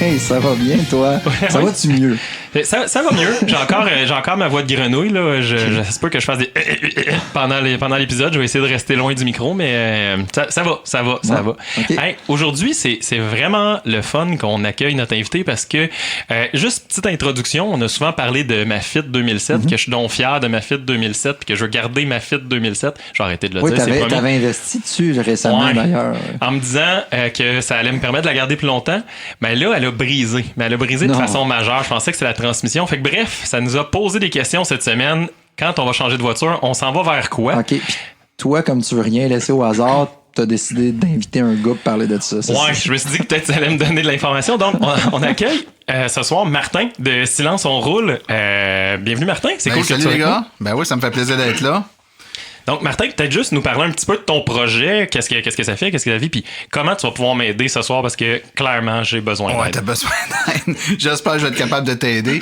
Hey, ça va bien, toi? Ça va-tu mieux? Ça va mieux. J'ai encore ma voix de grenouille. Là. Ça peut que je fasse des pendant l'épisode. Je vais essayer de rester loin du micro, mais ça va. Okay. Hey, aujourd'hui, c'est vraiment le fun qu'on accueille notre invité parce que, juste petite introduction, on a souvent parlé de ma FIT 2007, que je suis donc fier de ma FIT 2007 puis que je veux garder ma FIT 2007. J'ai arrêté de le dire. Oui, t'avais investi dessus récemment, d'ailleurs. En me disant que ça allait me permettre de la garder plus longtemps. Mais là, elle a brisé. Mais elle a brisé de façon majeure. Je pensais que c'est la transmission. Fait que bref, ça nous a posé des questions cette semaine. Quand on va changer de voiture, on s'en va vers quoi? OK. Puis toi, comme tu veux rien laisser au hasard, t'as décidé d'inviter un gars pour parler de ça. Je me suis dit que peut-être ça allait me donner de l'information. Donc, on accueille ce soir Martin de Silence on roule. Bienvenue Martin. C'est cool que tu sois les gars. Ben oui, ça me fait plaisir d'être là. Donc, Martin, peut-être juste nous parler un petit peu de ton projet, qu'est-ce que ça fait, qu'est-ce que ça vit, puis comment tu vas pouvoir m'aider ce soir, parce que clairement, j'ai besoin d'aide. Ouais, t'as besoin d'aide. J'espère que je vais être capable de t'aider.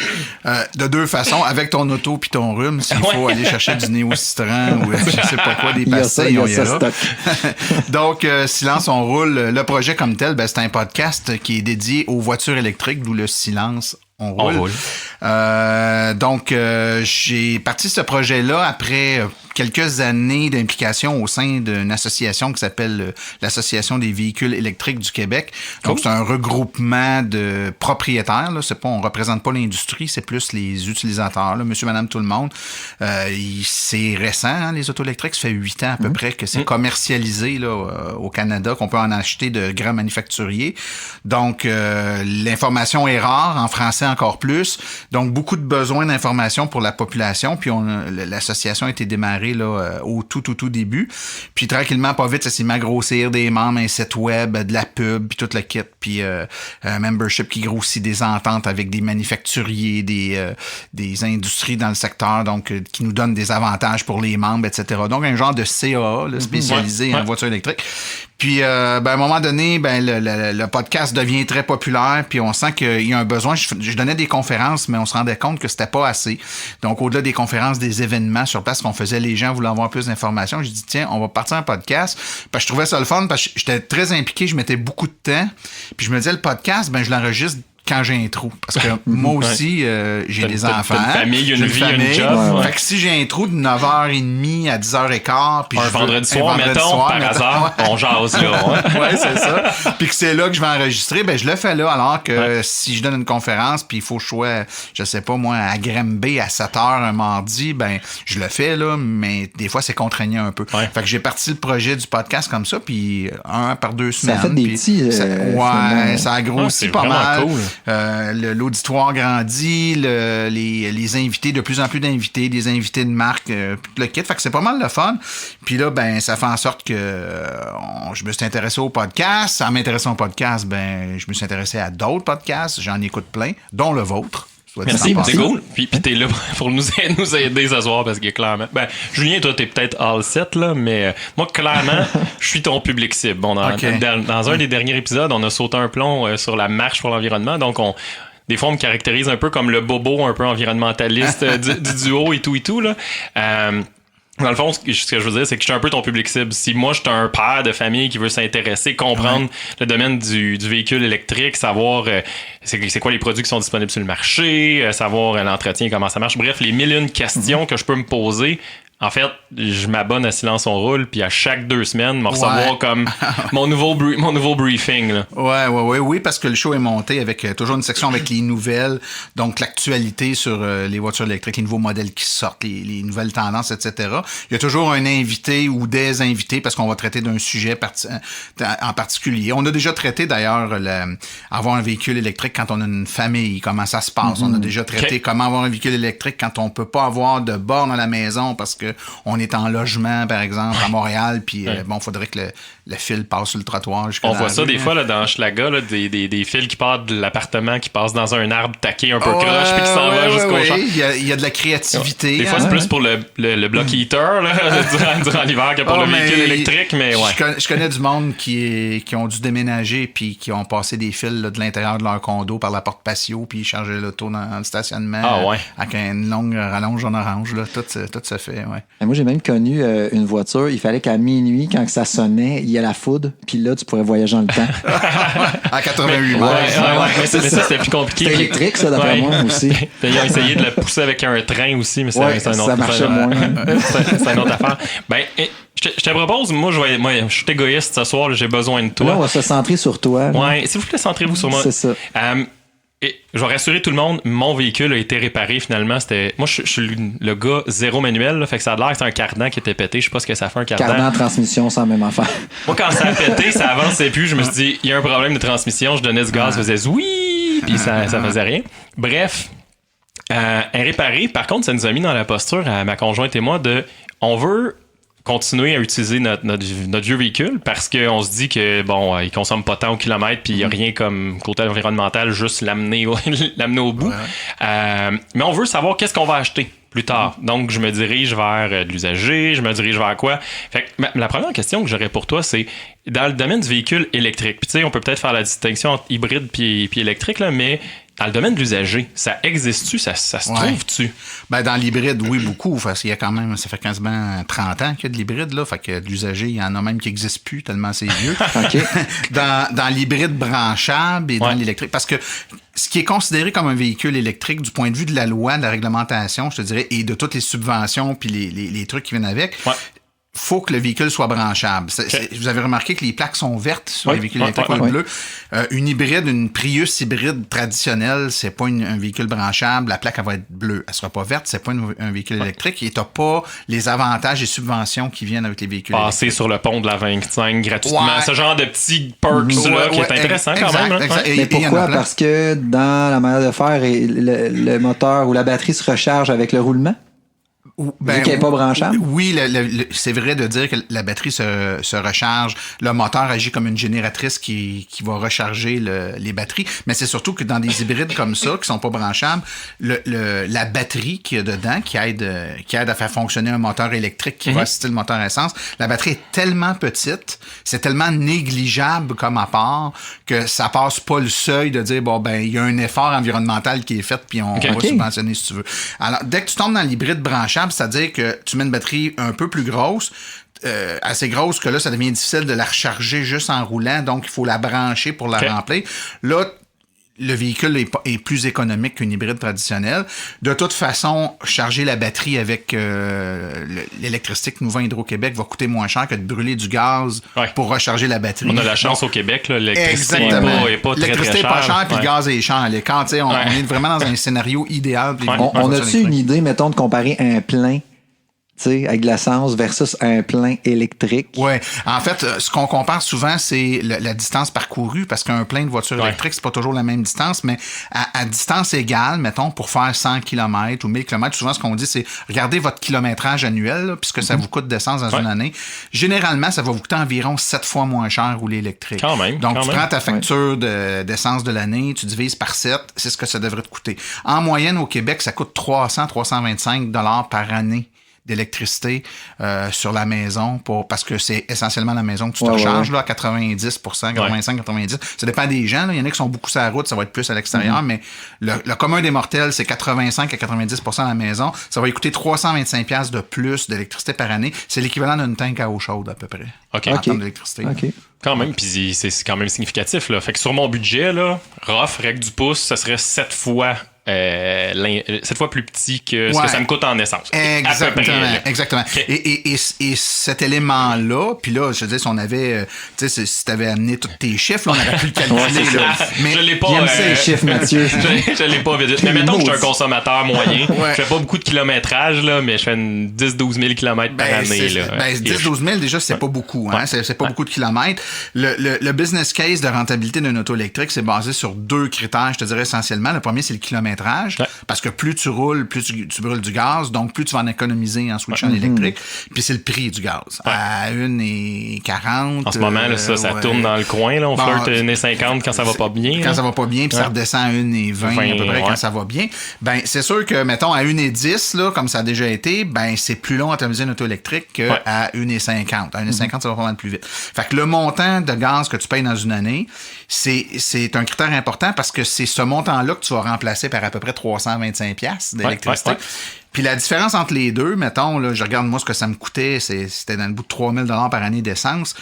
De deux façons, avec ton auto puis ton rhume, s'il faut aller chercher du néo-citran ou je sais pas quoi, des pastilles, on y ira. Donc, Silence, on roule. Le projet comme tel, c'est un podcast qui est dédié aux voitures électriques, d'où le silence. On roule. Donc, j'ai parti ce projet-là après quelques années d'implication au sein d'une association qui s'appelle l'Association des véhicules électriques du Québec. Donc, c'est un regroupement de propriétaires. Là. C'est pas, on représente pas l'industrie, c'est plus les utilisateurs, là, monsieur, madame, tout le monde. C'est récent, hein, les autos électriques. Ça fait 8 ans à peu près que c'est commercialisé là, au Canada, qu'on peut en acheter de grands manufacturiers. Donc, l'information est rare, en français encore plus. Donc, beaucoup de besoins d'information pour la population. Puis, l'association a été démarrée là, au tout début. Puis, tranquillement, pas vite, ça s'est mis à grossir des membres, un site web, de la pub, puis tout le kit. Puis, un membership qui grossit, des ententes avec des manufacturiers, des industries dans le secteur, donc qui nous donnent des avantages pour les membres, etc. Donc, un genre de CAA là, spécialisé en voiture électrique. Puis, à un moment donné, le podcast devient très populaire, puis on sent qu'il y a un besoin. Je donnais des conférences, mais on se rendait compte que c'était pas assez. Donc, au-delà des conférences, des événements sur place qu'on faisait, les gens voulaient avoir plus d'informations. J'ai dit, tiens, on va partir un podcast. Parce que je trouvais ça le fun, parce que j'étais très impliqué, je mettais beaucoup de temps. Puis, je me disais, le podcast, je l'enregistre quand j'ai un trou. Parce que moi aussi, j'ai des enfants. T'as une famille, une vie, un job. Fait que si j'ai un trou de 9h30 à 10h15... Puis un vendredi soir, par hasard, on jase là. Ouais, c'est ça. Puis que c'est là que je vais enregistrer, je le fais là. Alors que si je donne une conférence, puis il faut que je sois, je sais pas moi, à Granby à 7h un mardi, je le fais là, mais des fois, c'est contraignant un peu. Ouais. Fait que j'ai parti le projet du podcast comme ça, puis un par 2 semaines. Ça fait des petits... ça a grossi pas mal. Cool. L'auditoire grandit, les invités, de plus en plus d'invités, des invités de marque, le kit. Fait que c'est pas mal le fun. Puis là, ça fait en sorte que je me suis intéressé au podcast. En m'intéressant au podcast, je me suis intéressé à d'autres podcasts. J'en écoute plein, dont le vôtre. Merci, c'est cool. Puis t'es là pour nous aider ce soir parce que clairement... Julien, toi, t'es peut-être all set, là, mais moi, clairement, je suis ton public cible. Bon, dans un des derniers épisodes, on a sauté un plomb sur la marche pour l'environnement, donc des fois, on me caractérise un peu comme le bobo un peu environnementaliste du duo et tout, là. Dans le fond, ce que je veux dire, c'est que je suis un peu ton public cible. Si moi, je suis un père de famille qui veut s'intéresser, comprendre le domaine du véhicule électrique, savoir c'est quoi les produits qui sont disponibles sur le marché, savoir l'entretien, comment ça marche. Bref, les 1001 questions que je peux me poser. En fait, je m'abonne à Silence on roule, puis à chaque 2 semaines, me recevoir comme mon nouveau briefing. Là. Oui, parce que le show est monté avec toujours une section avec les nouvelles, donc l'actualité sur les voitures électriques, les nouveaux modèles qui sortent, les nouvelles tendances, etc. Il y a toujours un invité ou des invités parce qu'on va traiter d'un sujet en particulier. On a déjà traité d'ailleurs avoir un véhicule électrique quand on a une famille, comment ça se passe. On a déjà traité comment avoir un véhicule électrique quand on peut pas avoir de borne à la maison parce que on est en logement, par exemple, à Montréal, puis faudrait que le fil passe sur le trottoir. On voit ça des fois là, dans Schlaga, là, des fils qui partent de l'appartement, qui passent dans un arbre taqué un peu croche, puis qui s'en va jusqu'au champ. Il y a de la créativité. Des fois, c'est plus pour le block heater là, durant l'hiver que pour le véhicule électrique, mais je connais du monde qui ont dû déménager, puis qui ont passé des fils là, de l'intérieur de leur condo par la porte patio, puis ils chargeaient l'auto dans le stationnement avec une longue rallonge en orange. Là, tout se fait, ouais. Et moi, j'ai même connu une voiture, il fallait qu'à minuit, quand ça sonnait, il y a la foudre, puis là, tu pourrais voyager dans le temps. À 88 miles. Mais ça, c'était plus compliqué. C'est électrique, ça, d'après moi, aussi. Ils ont essayé de la pousser avec un train aussi, mais c'est un autre ça marchait moins. C'est une autre affaire. Ben, je te propose, moi, je suis égoïste ce soir, j'ai besoin de toi. Là, on va se centrer sur toi. Ouais, s'il vous plaît, centrez-vous sur moi. C'est ça. Et je vais rassurer tout le monde, mon véhicule a été réparé finalement. Moi, je suis le gars zéro manuel, là, fait que ça a l'air que c'est un cardan qui était pété. Je sais pas ce que ça fait un cardan. Cardan, transmission, c'est la même affaire. Moi, quand ça a pété, ça avançait plus. Je me suis dit, il y a un problème de transmission. Je donnais ce gaz, ça faisait oui, puis ça faisait rien. Bref, réparé. Par contre, ça nous a mis dans la posture à ma conjointe et moi on veut continuer à utiliser notre vieux véhicule parce qu'on se dit que bon, il consomme pas tant au kilomètre puis il n'y a rien comme côté environnemental, juste l'amener au bout. Mais on veut savoir qu'est-ce qu'on va acheter plus tard. Donc, je me dirige vers de l'usager, je me dirige vers quoi? Fait que, la première question que j'aurais pour toi, c'est dans le domaine du véhicule électrique. Puis tu sais, on peut peut-être faire la distinction entre hybride puis électrique, là, mais dans le domaine de l'usager, ça existe-tu? Ça se trouve-tu? Ben, dans l'hybride, oui, beaucoup. Parce qu'il y a quand même, ça fait quasiment 30 ans qu'il y a de l'hybride, là. Fait que de l'usager, il y en a même qui n'existent plus, tellement c'est vieux. OK. Dans l'hybride branchable et dans l'électrique. Parce que ce qui est considéré comme un véhicule électrique du point de vue de la loi, de la réglementation, je te dirais, et de toutes les subventions puis les trucs qui viennent avec, faut que le véhicule soit branchable. Vous avez remarqué que les plaques sont vertes sur les véhicules électriques ou bleues. Une hybride, une Prius hybride traditionnelle, c'est pas un véhicule branchable. La plaque, elle va être bleue. Elle sera pas verte, c'est pas un véhicule électrique. Et t'as pas les avantages et subventions qui viennent avec les véhicules Passer électriques. sur le pont de la 25 gratuitement. Ce genre de petits perks là, qui est intéressant quand même. Exact. Mais pourquoi? Parce que dans la manière de faire, le moteur ou la batterie se recharge avec le roulement? Vu qu'elle n'est pas branchable? Oui, c'est vrai de dire que la batterie se recharge. Le moteur agit comme une génératrice qui va recharger les batteries. Mais c'est surtout que dans des hybrides comme ça, qui sont pas branchables, la batterie qu'il y a dedans, qui aide à faire fonctionner un moteur électrique qui va assister le moteur essence, la batterie est tellement petite, c'est tellement négligeable comme apport que ça passe pas le seuil de dire, bon, ben, il y a un effort environnemental qui est fait, puis on va subventionner si tu veux. Alors, dès que tu tombes dans l'hybride branchable, c'est-à-dire que tu mets une batterie un peu plus grosse, assez grosse que là, ça devient difficile de la recharger juste en roulant, donc il faut la brancher pour la remplir. Là, le véhicule est plus économique qu'une hybride traditionnelle. De toute façon, charger la batterie avec l'électricité que nous vend Hydro-Québec va coûter moins cher que de brûler du gaz pour recharger la batterie. On a la chance au Québec, là, l'électricité n'est pas très, l'électricité très n'est pas chère, puis le gaz est cher. Quand on est vraiment dans un scénario idéal. On a-tu une idée, mettons, de comparer un plein avec de l'essence versus un plein électrique? Oui. En fait, ce qu'on compare souvent, c'est la distance parcourue, parce qu'un plein de voitures électriques, c'est pas toujours la même distance, mais à distance égale, mettons, pour faire 100 km ou 1000 km, souvent, ce qu'on dit, c'est regardez votre kilométrage annuel, là, puisque ça vous coûte d'essence dans une année. Généralement, ça va vous coûter environ 7 fois moins cher rouler électrique. Quand même. Donc, tu prends ta facture d'essence de l'année, tu divises par 7, c'est ce que ça devrait te coûter. En moyenne, au Québec, ça coûte 300-325 $ par année d'électricité sur la maison parce que c'est essentiellement la maison que tu te recharges là, à 90%, 85-90%. Ça dépend des gens. Là. Il y en a qui sont beaucoup sur la route, ça va être plus à l'extérieur, mais le commun des mortels, c'est 85-90% à la maison. Ça va coûter 325$ de plus d'électricité par année. C'est l'équivalent d'une tank à eau chaude à peu près. En termes d'électricité. Quand même, puis c'est quand même significatif. Là. Fait que sur mon budget, là, rough, règle du pouce, ça serait 7 fois plus petit que ce que ça me coûte en essence. Exactement. Okay. Et cet élément-là, puis là, je veux dire, si on avait, tu sais, si t'avais amené tous tes chiffres, là, on aurait pu le calculer. Là. Mais je l'ai pas. J'aime ces chiffres, Mathieu. je l'ai pas vite. Mais mettons que je suis un consommateur moyen. Je fais pas beaucoup de kilométrage, là, mais je fais 10-12 000 km par année. Là. 10-12 000, déjà, c'est pas beaucoup. Hein? C'est pas beaucoup de kilomètres. Le business case de rentabilité d'un auto électrique, c'est basé sur 2 critères, je te dirais essentiellement. Le premier, c'est le kilométrage. Parce que plus tu roules, plus tu brûles du gaz, donc plus tu vas en économiser en switchant l'électrique. Puis c'est le prix du gaz. À 1,40. En ce moment, là, ça tourne dans le coin. Là, on flirte 1,50 quand ça va pas bien. Quand ça va pas bien, puis ça redescend à 1,20 à peu près quand ça va bien. Ben, c'est sûr que, mettons, à 1,10, là, comme ça a déjà été, ben, c'est plus long à économiser une auto électrique qu'à 1,50. À 1,50, ça va pas mal plus vite. Fait que le montant de gaz que tu payes dans une année, c'est un critère important parce que c'est ce montant-là que tu vas remplacer par à peu près 325$ d'électricité. Puis la différence entre les deux, mettons, là, je regarde moi ce que ça me coûtait, c'était dans le bout de 3 000 $ par année d'essence.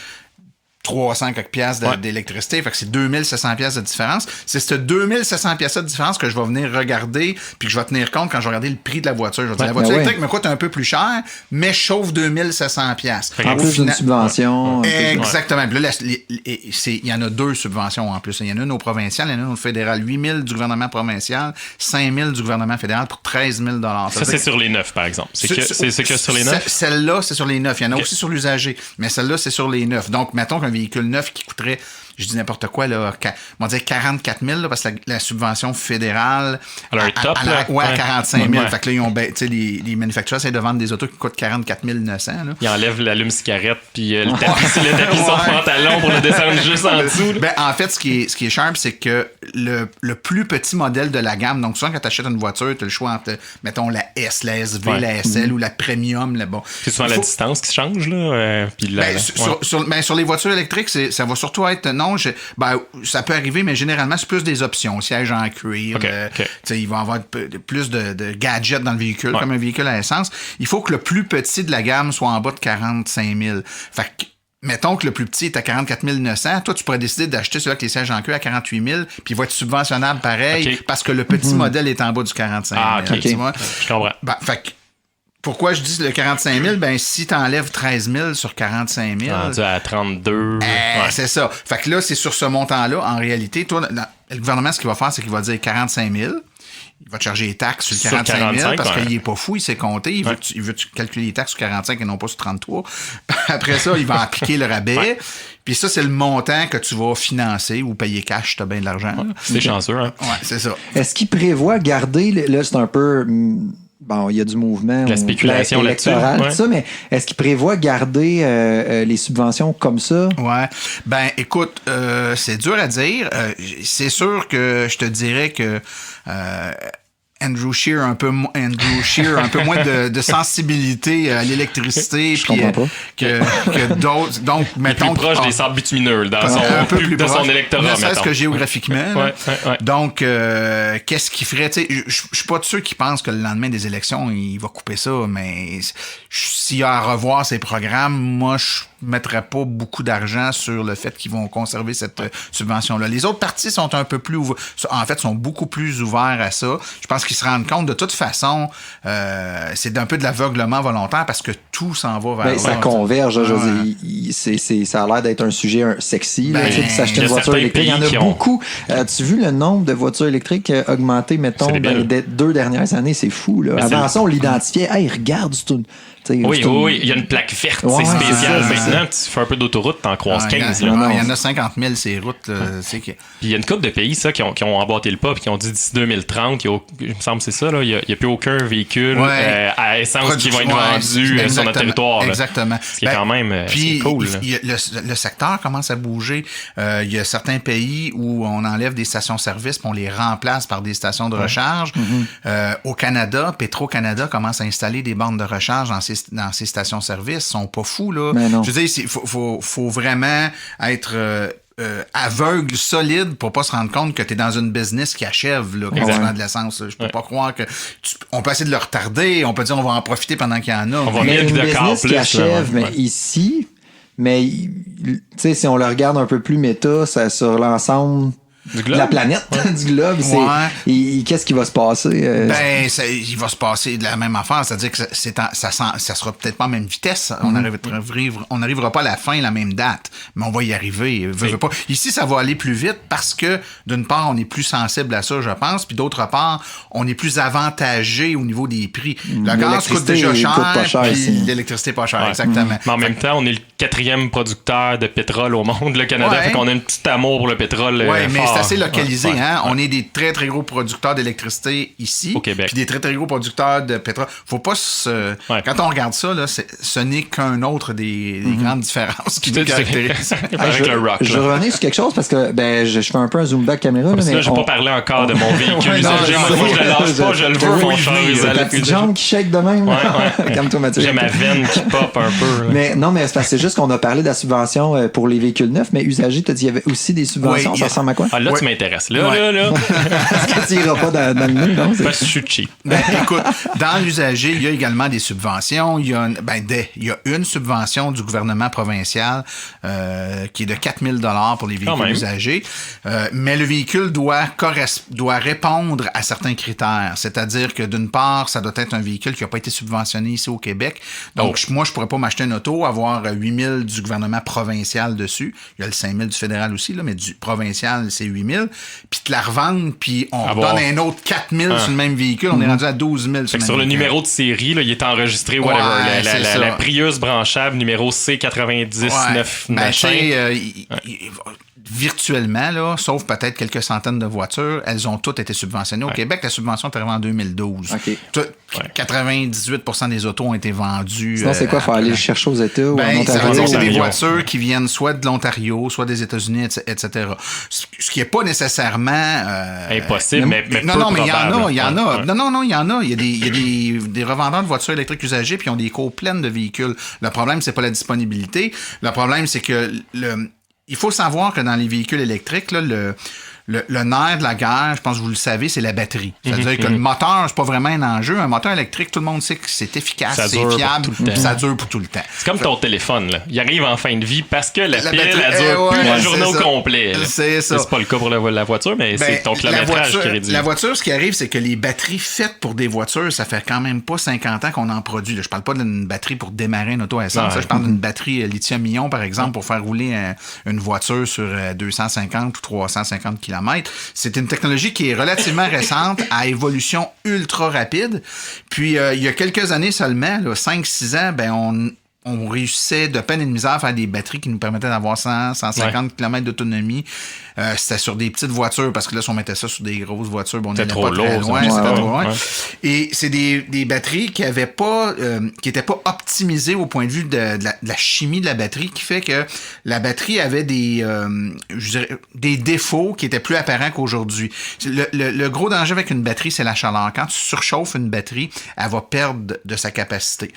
300 quelques piastres d'électricité, fait que c'est 2700 piastres de différence. C'est ce 2700 piastres de différence que je vais venir regarder puis que je vais tenir compte quand je vais regarder le prix de la voiture. Je vais dire, la voiture électrique me coûte un peu plus cher, mais je chauffe 2700 piastres. En plus d'une subvention. Exactement. Puis là, il y en a 2 subventions en plus. Il y en a une au provincial, il y en a une au fédéral. 8 000 du gouvernement provincial, 5 000 du gouvernement fédéral pour 13 000 $. Ça, c'est sur les 9, par exemple. C'est que sur les 9? Celle-là, c'est sur les 9. Il y en a aussi sur l'usager, mais celle-là, c'est sur les 9. Donc, mettons qu'un véhicule neuf qui coûterait, je dis n'importe quoi, là, on va dire 44 000 là, parce que la subvention fédérale alors, à 45 000. Fait que là, les manufacturiers essaient de vendre des autos qui coûtent 44 900. Là. Ils enlèvent l'allume-cigarette puis le tapis sur le pantalon pour le descendre juste en dessous. Ben, en fait, ce qui est sharp, c'est que le plus petit modèle de la gamme, donc souvent quand tu achètes une voiture, tu as le choix entre, mettons, la S, la SV, la SL ou la Premium. Là, bon. C'est souvent la distance qui change. Là, puis sur les voitures électriques, ça va surtout être... ça peut arriver, mais généralement, c'est plus des options. Siège en cuir. Il va y avoir plus de gadgets dans le véhicule, comme un véhicule à essence. Il faut que le plus petit de la gamme soit en bas de 45 000. Fait que, mettons que le plus petit est à 44 900. Toi, tu pourrais décider d'acheter celui avec les sièges en cuir à 48 000, puis il va être subventionnable pareil, parce que le petit modèle est en bas du 45 000. Tu vois? Je comprends. Fait que, pourquoi je dis le 45 000? Ben, si tu enlèves 13 000 sur 45 000... Rendu à 32. C'est ça. Fait que là, c'est sur ce montant-là. En réalité, toi, le gouvernement, ce qu'il va faire, c'est qu'il va dire 45 000. Il va te charger les taxes sur 45 000 parce qu'il n'est pas fou, il s'est compté. Il veut calculer les taxes sur 45 et non pas sur 33. Après ça, il va appliquer le rabais. Puis ça, c'est le montant que tu vas financer ou payer cash si tu as bien de l'argent. C'est chanceux, hein? Ouais, c'est ça. Est-ce qu'il prévoit garder... Là, c'est un peu... Bon, il y a du mouvement la spéculation électoral, tout ça, mais est-ce qu'il prévoit garder les subventions comme ça? Ouais. Ben, écoute, c'est dur à dire. C'est sûr que je te dirais que Andrew Scheer un peu moins de sensibilité à l'électricité que d'autres. Donc, mettons, plus proche des sables bitumineux dans son électorat. Ne serait-ce que géographiquement. Donc, qu'est-ce qu'il ferait? Je suis pas de ceux qui pensent que le lendemain des élections, il va couper ça, mais s'il y a à revoir ses programmes, moi, je mettrais pas beaucoup d'argent sur le fait qu'ils vont conserver cette subvention-là. Les autres partis sont un peu plus sont beaucoup plus ouverts à ça. Je pense qu'ils se rendent compte de toute façon, c'est un peu de l'aveuglement volontaire parce que tout s'en va vers ça converge. Je veux dire, ça a l'air d'être un sujet sexy. S'acheter une voiture électrique, il y en a beaucoup. As-tu vu le nombre de voitures électriques qui a augmenté, mettons, dans les 2 dernières années? C'est fou. Là. Avant ça, on l'identifiait. Hey, regarde, c'est une... Oui, il y a une plaque verte, c'est spécial. Maintenant, tu fais un peu d'autoroute, t'en croises 15. Il y en a 50 000 ces routes. Puis il y a une couple de pays qui ont emboîté le pas et qui ont dit d'ici 2030, il me semble que c'est ça, il n'y a plus aucun véhicule à essence qui va être vendu sur notre territoire. Exactement. Ce qui est quand même c'est cool. Le secteur commence à bouger. Il y a certains pays où on enlève des stations-service et on les remplace par des stations de recharge. Au Canada, Petro-Canada commence à installer des bornes de recharge dans ces stations-service. Ils sont pas fous, là. Je veux dire, il faut vraiment être aveugle, solide pour pas se rendre compte que tu es dans une business qui achève là, quand tu vends de l'essence. Je peux pas croire que... on peut essayer de le retarder, on peut dire on va en profiter pendant qu'il y en a. On va mettre une business qui achève, mais ici, tu sais, si on le regarde un peu plus méta, ça sur l'ensemble... la planète du globe, qu'est-ce qui va se passer? Il va se passer de la même affaire, c'est-à-dire que ça sera peut-être pas à la même vitesse. On n'arrivera pas à la fin, la même date, mais on va y arriver. Pas. Ici, ça va aller plus vite parce que, d'une part, on est plus sensible à ça, je pense, puis d'autre part, on est plus avantagé au niveau des prix. Le gaz coûte déjà cher, puis l'électricité pas cher, exactement. Mais en même temps, on est le 4e producteur de pétrole au monde, le Canada, fait qu'on a un petit amour pour le pétrole. C'est assez localisé, hein? On est des très, très gros producteurs d'électricité ici. Au Québec. Puis des très, très gros producteurs de pétrole. Faut pas quand on regarde ça, là, ce n'est qu'un autre des grandes différences qui nous caractérisent. Avec le rock. Je revenais sur quelque chose parce que je fais un peu un zoom back caméra. Parce que là, j'ai pas parlé encore de mon véhicule. Moi, je le lâche pas, je le veux, mon cher. La petite jambe qui shake de même. Calme-toi, Mathieu. J'ai ma veine qui pop un peu. Mais c'est juste qu'on a parlé de la subvention pour les véhicules neufs, mais usagers, tu as dit qu'il y avait aussi des subventions. Ça ressemble à quoi? là, tu m'intéresses. Là. Est-ce que tu n'iras pas dans le nez, non? Parce que je suis cheap. Écoute, dans l'usager, il y a également des subventions. Il y a une subvention du gouvernement provincial qui est de 4 000 $ pour les véhicules usagés. Mais le véhicule doit répondre à certains critères. C'est-à-dire que d'une part, ça doit être un véhicule qui n'a pas été subventionné ici au Québec. Donc, moi, je pourrais pas m'acheter une auto, avoir 8 000 du gouvernement provincial dessus. Il y a le 5 000 du fédéral aussi, là, mais du provincial, c'est 8 000. Puis te la revendre, puis on donne un autre 4 000 sur le même véhicule. On est rendu à 12 000 sur le numéro de série, là, il est enregistré, whatever. La Prius branchable numéro C99 machin. Virtuellement, là, sauf peut-être quelques centaines de voitures, elles ont toutes été subventionnées. Au Québec, la subvention est arrivée en 2012. 98% des autos ont été vendues. Sinon, c'est quoi? Il faut aller chercher aux États ou en Ontario? C'est des voitures qui viennent soit de l'Ontario, soit des États-Unis, etc. Ce qui n'est pas nécessairement... impossible, mais non, mais il y en a. Non, il y en a. Il y a des revendeurs de voitures électriques usagées puis ils ont des cours pleines de véhicules. Le problème, c'est pas la disponibilité. Le problème, c'est que il faut savoir que dans les véhicules électriques, là, le nerf de la guerre, je pense que vous le savez, c'est la batterie. C'est-à-dire que le moteur, c'est pas vraiment un enjeu. Un moteur électrique, tout le monde sait que c'est efficace, c'est fiable, ça dure pour tout le temps. C'est comme ton téléphone, là. Il arrive en fin de vie parce que la pile, elle dure plus la journée au complet. C'est ça. C'est pas le cas pour la voiture, mais c'est ton kilométrage qui réduit. La voiture, ce qui arrive, c'est que les batteries faites pour des voitures, ça fait quand même pas 50 ans qu'on en produit. Là, je parle pas d'une batterie pour démarrer une auto à essence. Je parle d'une batterie lithium-ion, par exemple, pour faire rouler une voiture sur 250 ou 350 km. C'est une technologie qui est relativement récente, à évolution ultra rapide. Puis, il y a quelques années seulement, 5-6 ans, on réussissait de peine et de misère à faire des batteries qui nous permettaient d'avoir 150 km d'autonomie. C'était sur des petites voitures, parce que là, si on mettait ça sur des grosses voitures, on n'allait pas très loin. C'était trop loin. Et c'est des batteries qui n'étaient pas optimisées au point de vue de la chimie de la batterie, qui fait que la batterie avait des défauts qui étaient plus apparents qu'aujourd'hui. Le gros danger avec une batterie, c'est la chaleur. Quand tu surchauffes une batterie, elle va perdre de sa capacité.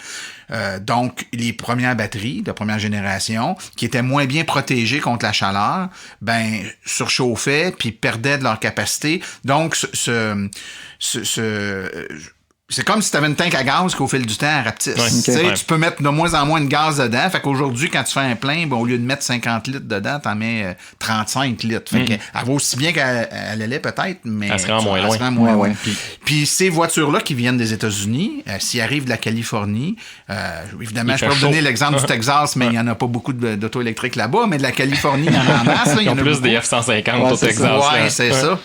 Donc, les premières batteries de première génération, qui étaient moins bien protégées contre la chaleur, surchauffaient puis perdaient de leur capacité. Donc, c'est comme si tu avais une tank à gaz qu'au fil du temps, elle rapetisse. Tu peux mettre de moins en moins de gaz dedans. Fait qu'aujourd'hui, quand tu fais un plein, au lieu de mettre 50 litres dedans, t'en mets 35 litres. Fait qu'elle va aussi bien qu'elle allait peut-être, mais elle se rend moins loin. Puis ces voitures-là qui viennent des États-Unis, s'ils arrivent de la Californie, évidemment, je peux vous donner l'exemple du Texas, mais il n'y en a pas beaucoup d'auto électriques là-bas, mais de la Californie, il y en a en masse. Ils ont plus des F-150 au Texas. Oui, c'est ça.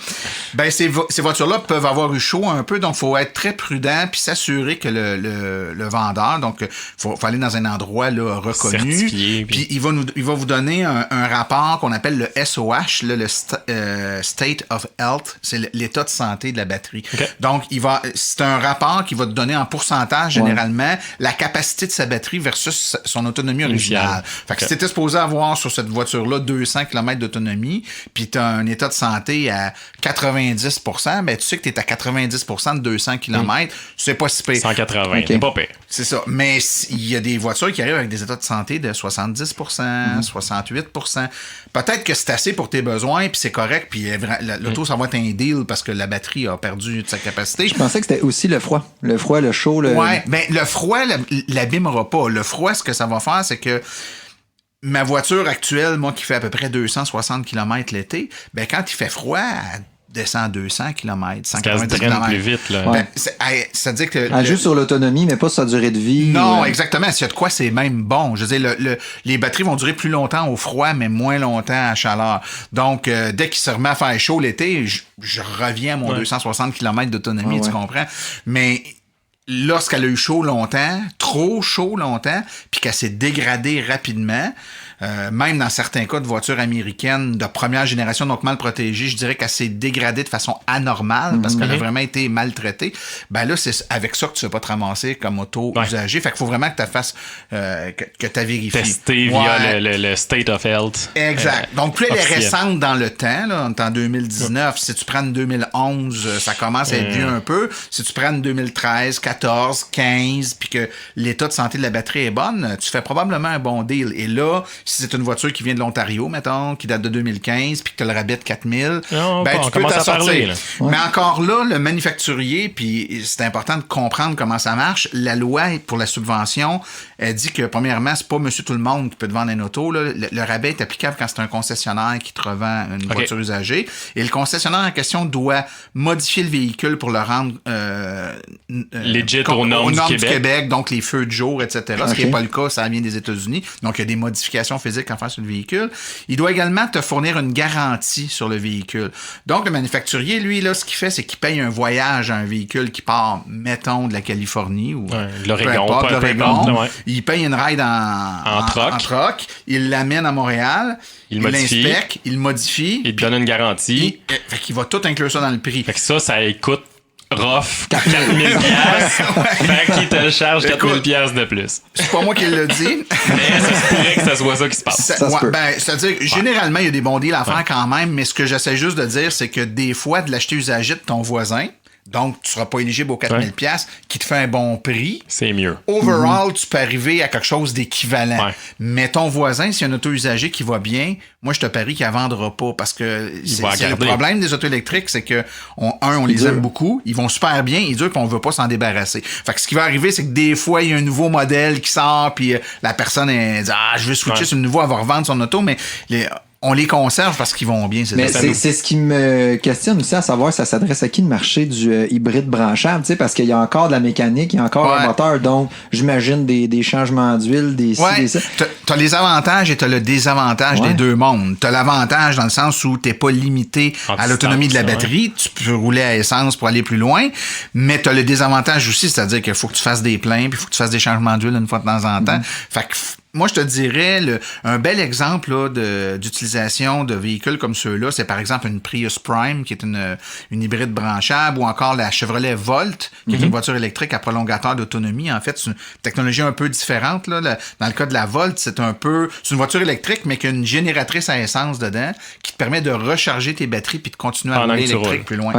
Ces voitures-là peuvent avoir eu chaud un peu, donc il faut être très prudent puis s'assurer que le vendeur, donc faut aller dans un endroit là, reconnu, certifié, puis il va vous donner un rapport qu'on appelle le SOH, là, le State of Health, c'est l'état de santé de la batterie. Donc c'est un rapport qui va te donner en pourcentage généralement la capacité de sa batterie versus son autonomie originale. Fait que si t'étais supposé avoir sur cette voiture-là 200 km d'autonomie, puis t'as un état de santé à 90%, tu sais que t'es à 90% de 200 km, c'est pas si pire. 180, c'est pas pire. C'est ça. Mais il y a des voitures qui arrivent avec des états de santé de 70%, 68%. Peut-être que c'est assez pour tes besoins, puis c'est correct, puis l'auto, ça va être un deal parce que la batterie a perdu de sa capacité. Je pensais que c'était aussi le froid. Le froid, le chaud. Le froid l'abîmera pas. Le froid, ce que ça va faire, c'est que ma voiture actuelle, moi, qui fait à peu près 260 km l'été, quand il fait froid, descend à 200 km, 190 km. Plus vite, là. Ça dit que... Juste sur l'autonomie, mais pas sur sa durée de vie. Non, exactement. S'il y a de quoi, c'est même bon. Je veux dire, les batteries vont durer plus longtemps au froid, mais moins longtemps à chaleur. Donc, dès qu'il se remet à faire chaud l'été, je reviens à mon 260 km d'autonomie, tu comprends? Mais lorsqu'elle a eu chaud longtemps, trop chaud longtemps, puis qu'elle s'est dégradée rapidement, même dans certains cas de voitures américaines de première génération, donc mal protégées, je dirais qu'elle s'est dégradée de façon anormale parce qu'elle a vraiment été maltraitée. Là, c'est avec ça que tu ne vas pas te ramasser comme auto usagée. Fait qu'il faut vraiment que tu fasses, que tu vérifies. Tester via le State of Health. Exact. Donc, plus elle est récente dans le temps, là, on est en 2019. Si tu prends une 2011, ça commence à être vieux un peu. Si tu prends une 2013, 14, 14, 15, puis que l'état de santé de la batterie est bonne, tu fais probablement un bon deal. Et là, si c'est une voiture qui vient de l'Ontario, mettons, qui date de 2015, puis que tu as le rabais de 4000, tu peux t'en sortir. Mais encore là, le manufacturier, puis c'est important de comprendre comment ça marche. La loi pour la subvention, elle dit que, premièrement, c'est pas monsieur tout le monde qui peut te vendre une auto. Là. Le rabais est applicable quand c'est un concessionnaire qui te revend une voiture usagée. Et le concessionnaire en question doit modifier le véhicule pour le rendre legit aux normes du Québec, donc les feux de jour, etc. Ce qui n'est pas le cas, ça vient des États-Unis. Donc, il y a des modifications physiques à faire sur le véhicule. Il doit également te fournir une garantie sur le véhicule. Donc, le manufacturier, lui, là, ce qu'il fait, c'est qu'il paye un voyage à un véhicule qui part, mettons, de la Californie ou de l'Oregon. Il paye une ride en troc. Il l'amène à Montréal. Il l'inspecte, il modifie. Il te donne une garantie. Fait qu'il va tout inclure ça dans le prix. Fait que ça coûte rough 4000 pièces. Fait qu'il te charge 4000 pièces de plus. C'est pas moi qui le dis. Mais ça se pourrait que ça soit ça qui se passe. C'est-à-dire, généralement, il y a des bons deals à faire quand même, mais ce que j'essaie juste de dire, c'est que des fois, de l'acheter usagé de ton voisin, donc tu seras pas éligible aux 4000 pièces qui te fait un bon prix. C'est mieux. Overall, tu peux arriver à quelque chose d'équivalent. Ouais. Mais ton voisin, s'il y a un auto usagé qui va bien, moi, je te parie qu'il ne vendra pas parce que c'est le problème des autos électriques, c'est que, on les aime beaucoup, ils vont super bien, ils durent qu'on ne veut pas s'en débarrasser. Fait que ce qui va arriver, c'est que des fois, il y a un nouveau modèle qui sort, puis la personne dit « je vais switcher sur le nouveau, elle va revendre son auto », mais on les conserve parce qu'ils vont bien. Mais c'est ce qui me questionne aussi, à savoir ça s'adresse à qui le marché du hybride branchable, tu sais, parce qu'il y a encore de la mécanique, il y a encore un moteur, donc j'imagine des changements d'huile, des ça. T'as les avantages et t'as le désavantage des deux mondes. T'as l'avantage dans le sens où t'es pas limité à l'autonomie de la batterie, tu peux rouler à essence pour aller plus loin, mais t'as le désavantage aussi, c'est-à-dire qu'il faut que tu fasses des pleins, puis il faut que tu fasses des changements d'huile une fois de temps en temps. Fait que moi, je te dirais, un bel exemple là, d'utilisation de véhicules comme ceux-là, c'est par exemple une Prius Prime, qui est une hybride branchable, ou encore la Chevrolet Volt, qui est une voiture électrique à prolongateur d'autonomie. En fait, c'est une technologie un peu différente. Là. Dans le cas de la Volt, c'est une voiture électrique, mais qui a une génératrice à essence dedans, qui te permet de recharger tes batteries puis de continuer à rouler électrique plus loin.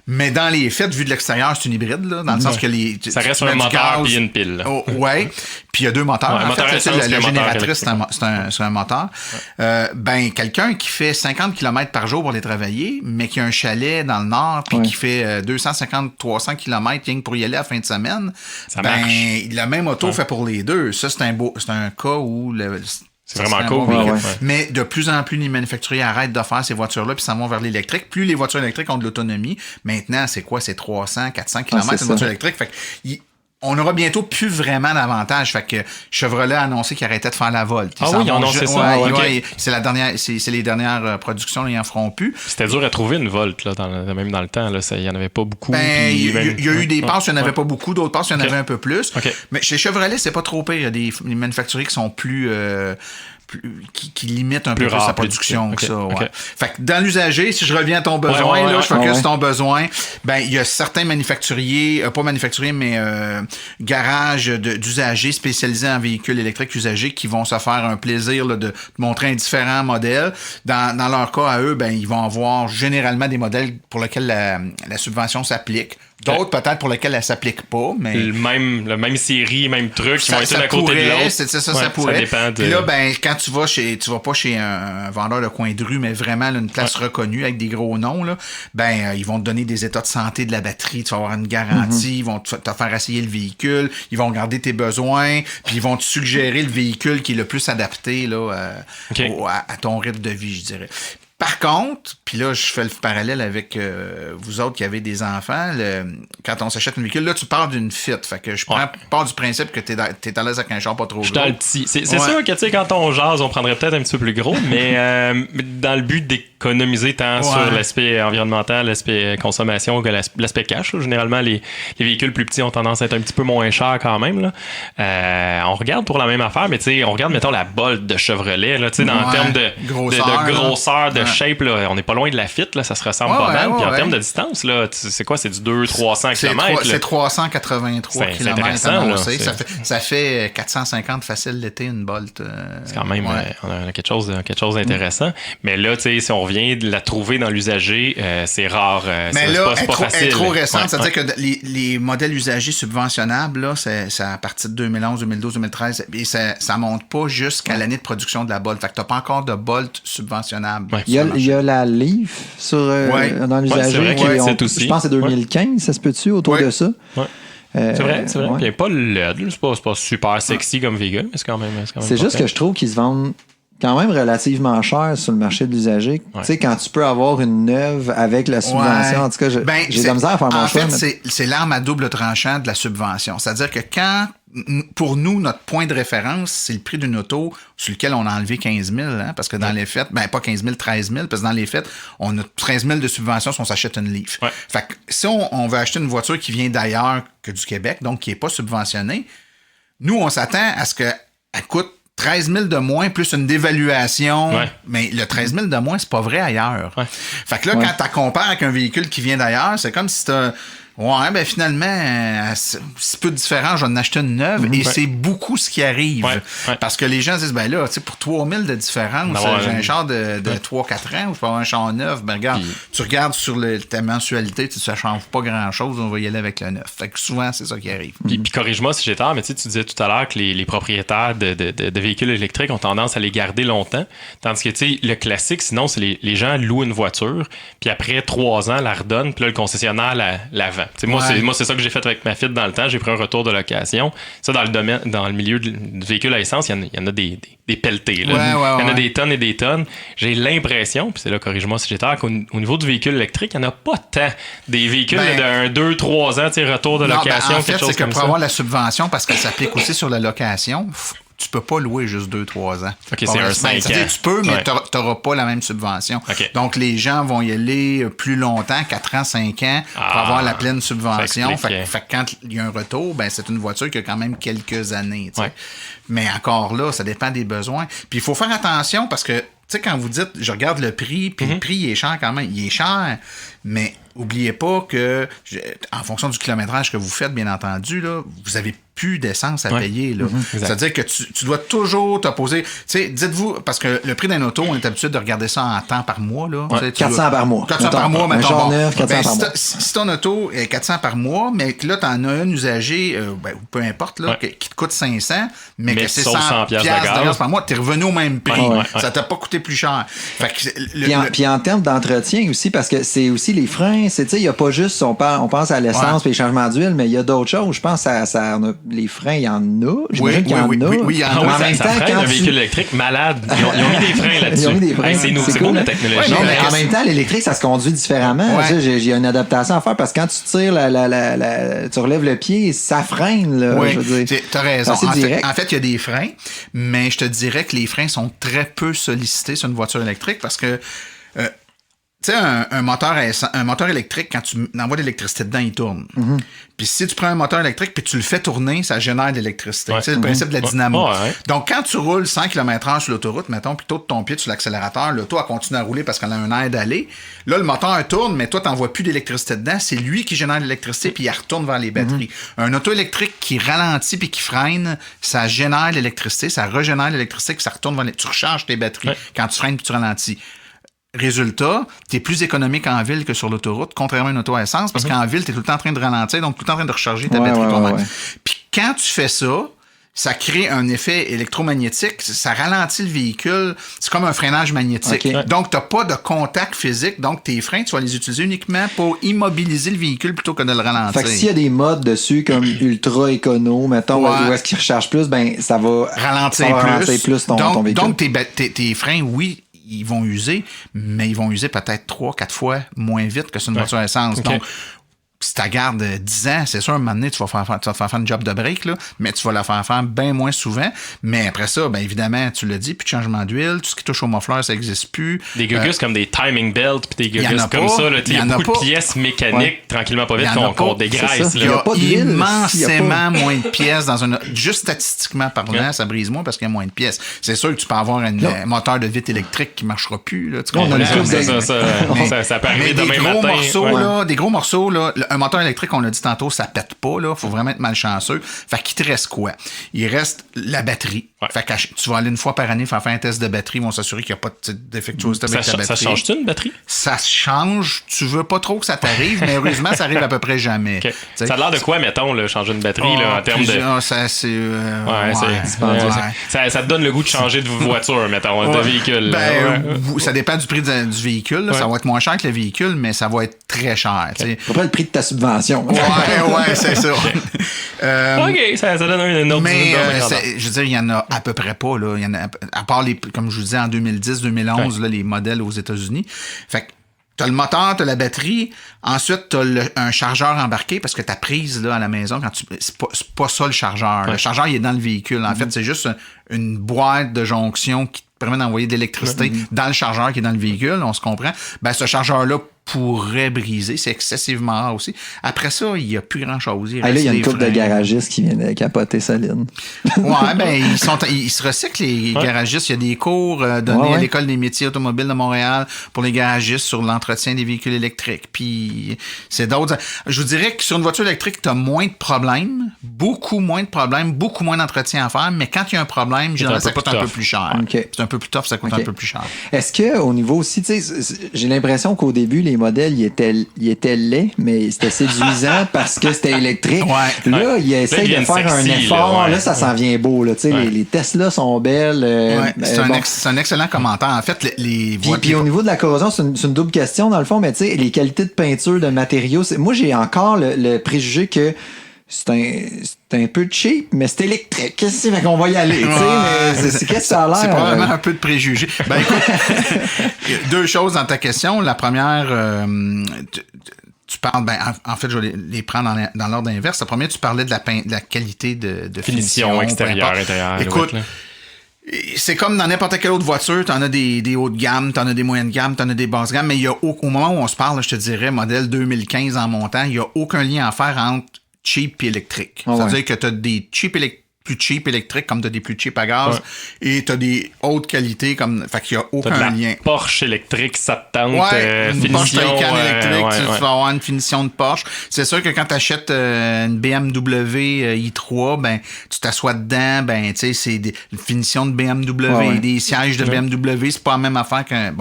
Mais dans les faits, vu de l'extérieur, c'est une hybride, là, dans le sens que ça reste un moteur puis une pile. Ouais. Puis il y a deux moteurs. En fait, la génératrice, c'est un moteur. Quelqu'un qui fait 50 km par jour pour aller travailler, mais qui a un chalet dans le nord, puis qui fait 250-300 km rien que pour y aller à la fin de semaine, la même auto fait pour les deux. Ça, c'est un cas où c'est vraiment cool. Mais de plus en plus, les manufacturiers arrêtent de faire ces voitures-là puis s'en vont vers l'électrique. Plus les voitures électriques ont de l'autonomie, maintenant, c'est quoi? C'est 300, 400 km une voiture électrique. Fait que on aura bientôt plus vraiment d'avantages. Fait que Chevrolet a annoncé qu'il arrêtait de faire la Volt. Ils ont annoncé ça. C'est les dernières productions, là, ils en feront plus. C'était dur à trouver une Volt, là, même dans le temps. Il n'y en avait pas beaucoup. Il y a eu des passes, il n'y en avait pas beaucoup. D'autres passes, il y en avait un peu plus. Mais chez Chevrolet, c'est pas trop pire. Il y a des manufacturiers qui sont plus qui limite un peu plus sa production que ça. Fait que dans l'usager, si je reviens à ton besoin, je focus sur ton besoin, il y a certains manufacturiers, pas manufacturiers, mais garages d'usagers spécialisés en véhicules électriques usagés qui vont se faire un plaisir là, de montrer un différent modèle. Dans leur cas, à eux, ils vont avoir généralement des modèles pour lesquels la subvention s'applique. D'autres, peut-être, pour lesquels elle ne s'applique pas, mais... Le même série, même truc, qui vont être à côté de l'autre. Ça pourrait. Ça dépend de... Puis là, quand tu vas pas chez un vendeur de coin de rue, mais vraiment là, une place reconnue avec des gros noms, là, ils vont te donner des états de santé de la batterie, tu vas avoir une garantie, ils vont te faire essayer le véhicule, ils vont regarder tes besoins, puis ils vont te suggérer le véhicule qui est le plus adapté là, à ton rythme de vie, je dirais. Par contre, puis là, je fais le parallèle avec vous autres qui avez des enfants. Quand on s'achète un véhicule, là, tu pars d'une Fit. Fait que je pars du principe que t'es à l'aise avec un char pas trop gros. Je suis dans le petit. C'est sûr que, tu sais, quand on jase, on prendrait peut-être un petit peu plus gros, mais dans le but d'économiser tant sur l'aspect environnemental, l'aspect consommation que l'aspect cash. Là. Généralement, les véhicules plus petits ont tendance à être un petit peu moins chers quand même. Là. On regarde pour la même affaire, mais tu sais, on regarde, mettons, la Bolt de Chevrolet, là, tu sais, en termes de grosseur, de shape, là, on n'est pas loin de la Fit, là, ça se ressemble pas mal. Puis en termes de distance, là, c'est quoi? C'est du 200-300 km? C'est 383 km annoncé. Ça fait 450 facile l'été, une Bolt. C'est quand même on a quelque chose d'intéressant. Mais là, tu sais, si on revient de la trouver dans l'usager, c'est rare. Mais là, c'est pas facile. Elle est trop récente. C'est-à-dire que les modèles usagers subventionnables, là, c'est à partir de 2011, 2012, 2013. Et ça monte pas jusqu'à l'année de production de la Bolt. Fait que t'as pas encore de Bolt subventionnable. Ouais. Il y a la Leaf dans l'usager. Je pense que c'est 2015, ça se peut-tu, autour de ça? Ouais. C'est vrai. Puis il n'y a pas le LED. C'est pas super sexy comme véhicule, mais c'est quand même c'est juste que je trouve qu'ils se vendent quand même relativement cher sur le marché de l'usager. Tu sais, quand tu peux avoir une neuve avec la subvention, en tout cas, j'ai de la misère à faire mon choix. En fait, c'est l'arme à double tranchant de la subvention. C'est-à-dire que pour nous, notre point de référence, c'est le prix d'une auto sur lequel on a enlevé 15 000, parce que dans les faits, pas 15 000, 13 000, parce que dans les faits, on a 13 000 de subvention si on s'achète une Leaf. Ouais. Fait que si on veut acheter une voiture qui vient d'ailleurs que du Québec, donc qui n'est pas subventionnée, nous, on s'attend à ce qu'elle coûte 13 000 de moins plus une dévaluation. Ouais. Mais le 13 000 de moins, c'est pas vrai ailleurs. Ouais. Fait que là, quand tu compares avec un véhicule qui vient d'ailleurs, c'est comme si t'as... Ouais, ben finalement, c'est peu différent, je vais en acheter une neuve et c'est beaucoup ce qui arrive. Parce que les gens disent, ben là, tu sais, pour 3 000 de différence, j'ai un char de 3-4 ans ou je peux avoir un char neuf. Ben regarde, tu regardes sur ta mensualité, ça change pas grand-chose, on va y aller avec le neuf. Fait que souvent, c'est ça qui arrive. Puis corrige-moi si j'ai tort, mais tu disais tout à l'heure que les propriétaires de véhicules électriques ont tendance à les garder longtemps. Tandis que, tu sais, le classique, sinon, c'est les gens louent une voiture, puis après 3 ans, la redonnent, puis là, le concessionnaire la vend. Moi, c'est ça que j'ai fait avec ma Fit dans le temps. J'ai pris un retour de location. Ça, dans le milieu du véhicule à essence, il y en a des pelletés. Là. Il y en a des tonnes et des tonnes. J'ai l'impression, puis c'est là, corrige-moi si j'ai tort, qu'au niveau du véhicule électrique, il n'y en a pas tant. Des véhicules d'un 2-3 ans, retour de location, en fait, quelque chose c'est que comme pour avoir la subvention, parce qu'elle s'applique aussi sur la location, tu peux pas louer juste 2-3 ans. OK, c'est un 5 ans. Tu peux, mais tu n'auras pas la même subvention. Okay. Donc, les gens vont y aller plus longtemps, 4 ans, 5 ans, pour avoir la pleine subvention. Fait que quand il y a un retour, ben c'est une voiture qui a quand même quelques années. Ouais. Mais encore là, ça dépend des besoins. Puis, il faut faire attention parce que, tu sais, quand vous dites, je regarde le prix, puis le prix, il est cher quand même. Il est cher, mais oubliez pas que, en fonction du kilométrage que vous faites, bien entendu, là, vous avez plus d'essence à payer. Là. C'est-à-dire que tu dois toujours te poser... Tu sais, dites-vous, parce que le prix d'un auto, on est habitué de regarder ça en temps par mois. Là. 400 par mois. 400 par mois, mettons. Un genre neuf, 400 par mois. Si ton auto est 400 par mois, mais que là, tu en as un usagé, peu importe, là, qui te coûte 500, mais que c'est 100 piastres par mois, tu es revenu au même prix. Ça t'a pas coûté plus cher. Puis en termes d'entretien aussi, parce que c'est aussi les freins, il n'y a pas juste, on pense à l'essence et les changements d'huile, mais il y a d'autres choses. Je pense à les freins, il y en a. J'imagine qu'il y en a. Oui, il y en a. En même temps, un véhicule électrique malade. Ils ont mis des freins là-dessus. Ils ont mis des freins. C'est cool la technologie. Non, mais en même temps, l'électrique, ça se conduit différemment. Il y a une adaptation à faire parce que quand tu tires, tu relèves le pied, ça freine. Là, oui, tu as raison. En fait, il y a des freins, mais je te dirais que les freins sont très peu sollicités sur une voiture électrique parce que tu sais, un moteur électrique, quand tu envoies de l'électricité dedans, il tourne. Mm-hmm. Puis si tu prends un moteur électrique puis tu le fais tourner, ça génère de l'électricité. C'est le principe de la dynamo. Donc, quand tu roules 100 km/h sur l'autoroute, mettons, puis toi, de ton pied sur l'accélérateur, l'auto, elle continue à rouler parce qu'elle a un air d'aller. Là, le moteur tourne, mais toi, tu n'envoies plus d'électricité dedans. C'est lui qui génère de l'électricité puis il retourne vers les batteries. Mm-hmm. Un auto électrique qui ralentit puis qui freine, ça génère l'électricité, ça régénère l'électricité puis ça retourne vers tu recharges tes batteries quand tu freines puis tu ralentis. Résultat, tu es plus économique en ville que sur l'autoroute, contrairement à une auto à essence, parce qu'en ville, tu es tout le temps en train de ralentir, donc tout le temps en train de recharger ta batterie toi-même. Puis quand tu fais ça, ça crée un effet électromagnétique, ça ralentit le véhicule, c'est comme un freinage magnétique. Okay. Donc, tu n'as pas de contact physique, donc tes freins, tu vas les utiliser uniquement pour immobiliser le véhicule plutôt que de le ralentir. Fait que s'il y a des modes dessus, comme ultra écono, mettons, où est-ce qu'il recharge plus, ben ça va ralentir plus ton véhicule. Donc, tes freins, oui, ils vont user, mais ils vont user peut-être 3-4 fois moins vite que sur une voiture à essence. Donc, si tu gardes 10 ans, c'est sûr, un moment donné, tu vas te faire une job de break, là, mais tu vas la faire bien moins souvent. Mais après ça, ben évidemment, tu l'as dit, puis de changement d'huile, tout ce qui touche au muffler, ça n'existe plus. Des gugus comme des timing belts, puis des gugus comme ça. Il y a beaucoup de pièces mécaniques, tranquillement pas vite, qu'on dégraisse. Il y a immensément moins de pièces dans une... Juste statistiquement parlant, ça brise moins parce qu'il y a moins de pièces. C'est sûr que tu peux avoir un moteur de vitre électrique qui ne marchera plus. Là, ça peut arriver demain matin. Des gros morceaux, là, un moteur électrique, on l'a dit tantôt, ça pète pas. Il faut vraiment être malchanceux. Fait qu'il te reste quoi? Il reste la batterie. Ouais. Fait que tu vas aller une fois par année faire un test de batterie. Ils vont s'assurer qu'il n'y a pas de défectuosité avec ta batterie. Ça change-tu une batterie? Ça change. Tu veux pas trop que ça t'arrive, mais heureusement, ça arrive à peu près jamais. Okay. Ça a l'air de quoi, mettons, là, changer une batterie là, en termes de... Ça te donne le goût de changer de voiture, mettons, de véhicule. Ça dépend du prix du véhicule. Ça va être moins cher que le véhicule, mais ça va être très cher. C'est pas le prix de ta subvention. Ouais, c'est ça. OK, ça donne un autre... Mais, je veux dire, il y en a à peu près pas. Là. Il y en a, à part, comme je vous disais, en 2010-2011, là, les modèles aux États-Unis. Fait que t'as le moteur, t'as la batterie. Ensuite, t'as un chargeur embarqué parce que ta prise là, à la maison, c'est pas ça le chargeur. Ouais. Le chargeur, il est dans le véhicule. En fait, c'est juste une boîte de jonction qui te permet d'envoyer de l'électricité dans le chargeur qui est dans le véhicule. On se comprend. Ben, ce chargeur-là pourrait briser. C'est excessivement rare aussi. Après ça, il n'y a plus grand-chose. Il y a une couple de garagistes qui viennent capoter sa ligne. Ouais, ben ils se recyclent, les garagistes. Il y a des cours donnés à l'École des métiers automobiles de Montréal pour les garagistes sur l'entretien des véhicules électriques. Puis c'est d'autres... Je vous dirais que sur une voiture électrique, tu as moins de problèmes, beaucoup moins de problèmes, beaucoup moins d'entretien à faire, mais quand il y a un problème, généralement, ça coûte un peu plus cher. Okay. C'est un peu plus tough, ça coûte un peu plus cher. Est-ce qu'au niveau aussi, tu sais, j'ai l'impression qu'au début, les modèles, ils étaient laids, mais c'était séduisant parce que c'était électrique. Là, ils essayent de faire un effort. Là, ça s'en vient beau. Là, les Tesla sont belles. C'est un excellent commentaire. En fait, Puis au niveau de la corrosion, c'est une double question, dans le fond, mais tu sais, les qualités de peinture, de matériaux, moi, j'ai encore le préjugé que c'est un peu cheap, mais c'est électrique. Qu'est-ce que c'est qu'on va y aller? Qu'est-ce que ça a l'air? C'est probablement un peu de préjugé. Ben écoute, deux choses dans ta question. La première, tu parles, en fait, je vais les prendre dans l'ordre inverse. La première, tu parlais de la qualité de finition extérieure, intérieure. Écoute, c'est comme dans n'importe quelle autre voiture, t'en as des hautes gammes, t'en as des moyennes gammes, t'en as des basses gammes, mais il y a au moment où on se parle, je te dirais, modèle 2015 en montant, il n'y a aucun lien à faire entre cheap et électrique. C'est-à-dire que t'as des plus cheap électriques comme t'as des plus cheap à gaz et t'as des hautes qualités comme fait qu'il y a aucun lien. Porsche électrique, ça te tente une Porsche Taycan électrique, tu vas avoir une finition de Porsche. C'est sûr que quand t'achètes une BMW i3, ben tu t'assois dedans, ben tu sais c'est une finition de BMW, des sièges de BMW, c'est pas la même affaire qu'un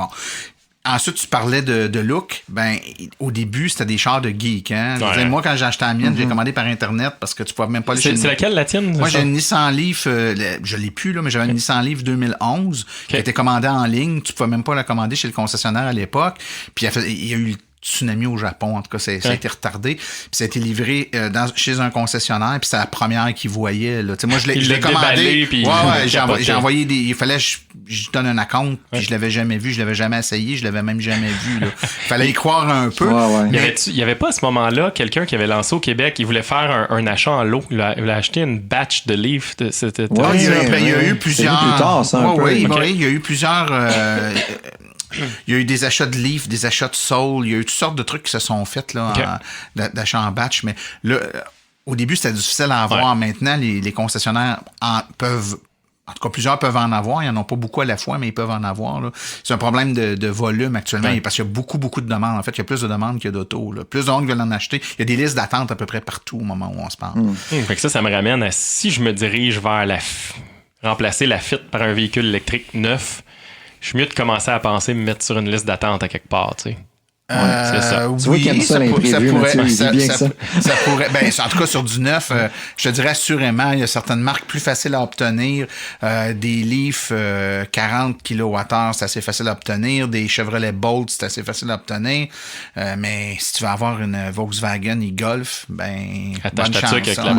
Ensuite, tu parlais de look. Ben, au début, c'était des chars de geek. Hein? Moi, quand j'ai acheté la mienne, j'ai commandé par Internet parce que tu pouvais même pas aller chez C'est laquelle, la tienne? Moi, j'ai une Nissan Leaf. Je l'ai plus, là, mais j'avais une Nissan Leaf 2011 qui a été commandée en ligne. Tu pouvais même pas la commander chez le concessionnaire à l'époque. Puis, il y a eu le tsunami au Japon. En tout cas, ça a été retardé. Puis, ça a été livré chez un concessionnaire. Puis, c'est la première qu'il voyait. Là. Moi, je l'ai commandé. J'ai envoyé il fallait je donne un account, puis je l'avais jamais vu, je l'avais jamais essayé, je l'avais même jamais vu. Là. Fallait y croire un peu. Il y avait pas à ce moment-là quelqu'un qui avait lancé au Québec, il voulait faire un achat en lot. Il a acheté une batch de livres. Il y a eu plusieurs... plus tard, ça, un peu. Il y a eu plusieurs... Il y a eu des achats de livres, des achats de soul, il y a eu toutes sortes de trucs qui se sont faits là, d'achat en batch, mais là, au début, c'était difficile à avoir. Maintenant, les concessionnaires peuvent... En tout cas, plusieurs peuvent en avoir. Il n'y en a pas beaucoup à la fois, mais ils peuvent en avoir. Là. C'est un problème de volume actuellement parce qu'il y a beaucoup, beaucoup de demandes. En fait, il y a plus de demandes qu'il y a d'autos. Plus de gens qui veulent en acheter. Il y a des listes d'attente à peu près partout au moment où on se parle. Fait que ça me ramène à si je me dirige vers remplacer la Fit par un véhicule électrique neuf, je suis mieux de commencer à penser me mettre sur une liste d'attente à quelque part, tu sais. C'est ça. Tu vois qu'il aime ça l'imprévu, ça pourrait. Ben, en tout cas, sur du neuf, je te dirais assurément, il y a certaines marques plus faciles à obtenir. Des Leaf 40 kWh, c'est assez facile à obtenir. Des Chevrolet Bolt, c'est assez facile à obtenir. Mais si tu veux avoir une Volkswagen e-Golf, ben, bonne chance. Avec la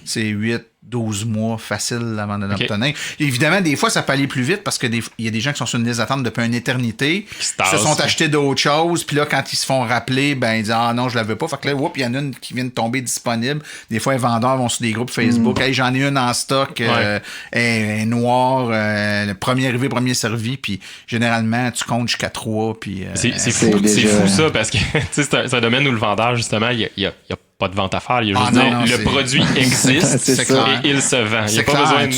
c'est 8, 12 mois facile avant de l'obtenir. Évidemment, des fois, ça peut aller plus vite parce qu'il y a des gens qui sont sur une liste d'attente depuis une éternité, qui se sont achetés d'autres choses, puis là, quand ils se font rappeler, ben ils disent « Ah non, je l'avais pas ». Fait que là, il y en a une qui vient de tomber disponible. Des fois, les vendeurs vont sur des groupes Facebook. « Hey, j'en ai une en stock, elle est noire, le premier arrivé, premier servi », puis généralement, tu comptes jusqu'à 3. Puis c'est fou ça, parce que c'est un domaine où le vendeur, justement, il y a pas de vente à faire. Il y a juste le produit existe et il se vend. Il y a pas besoin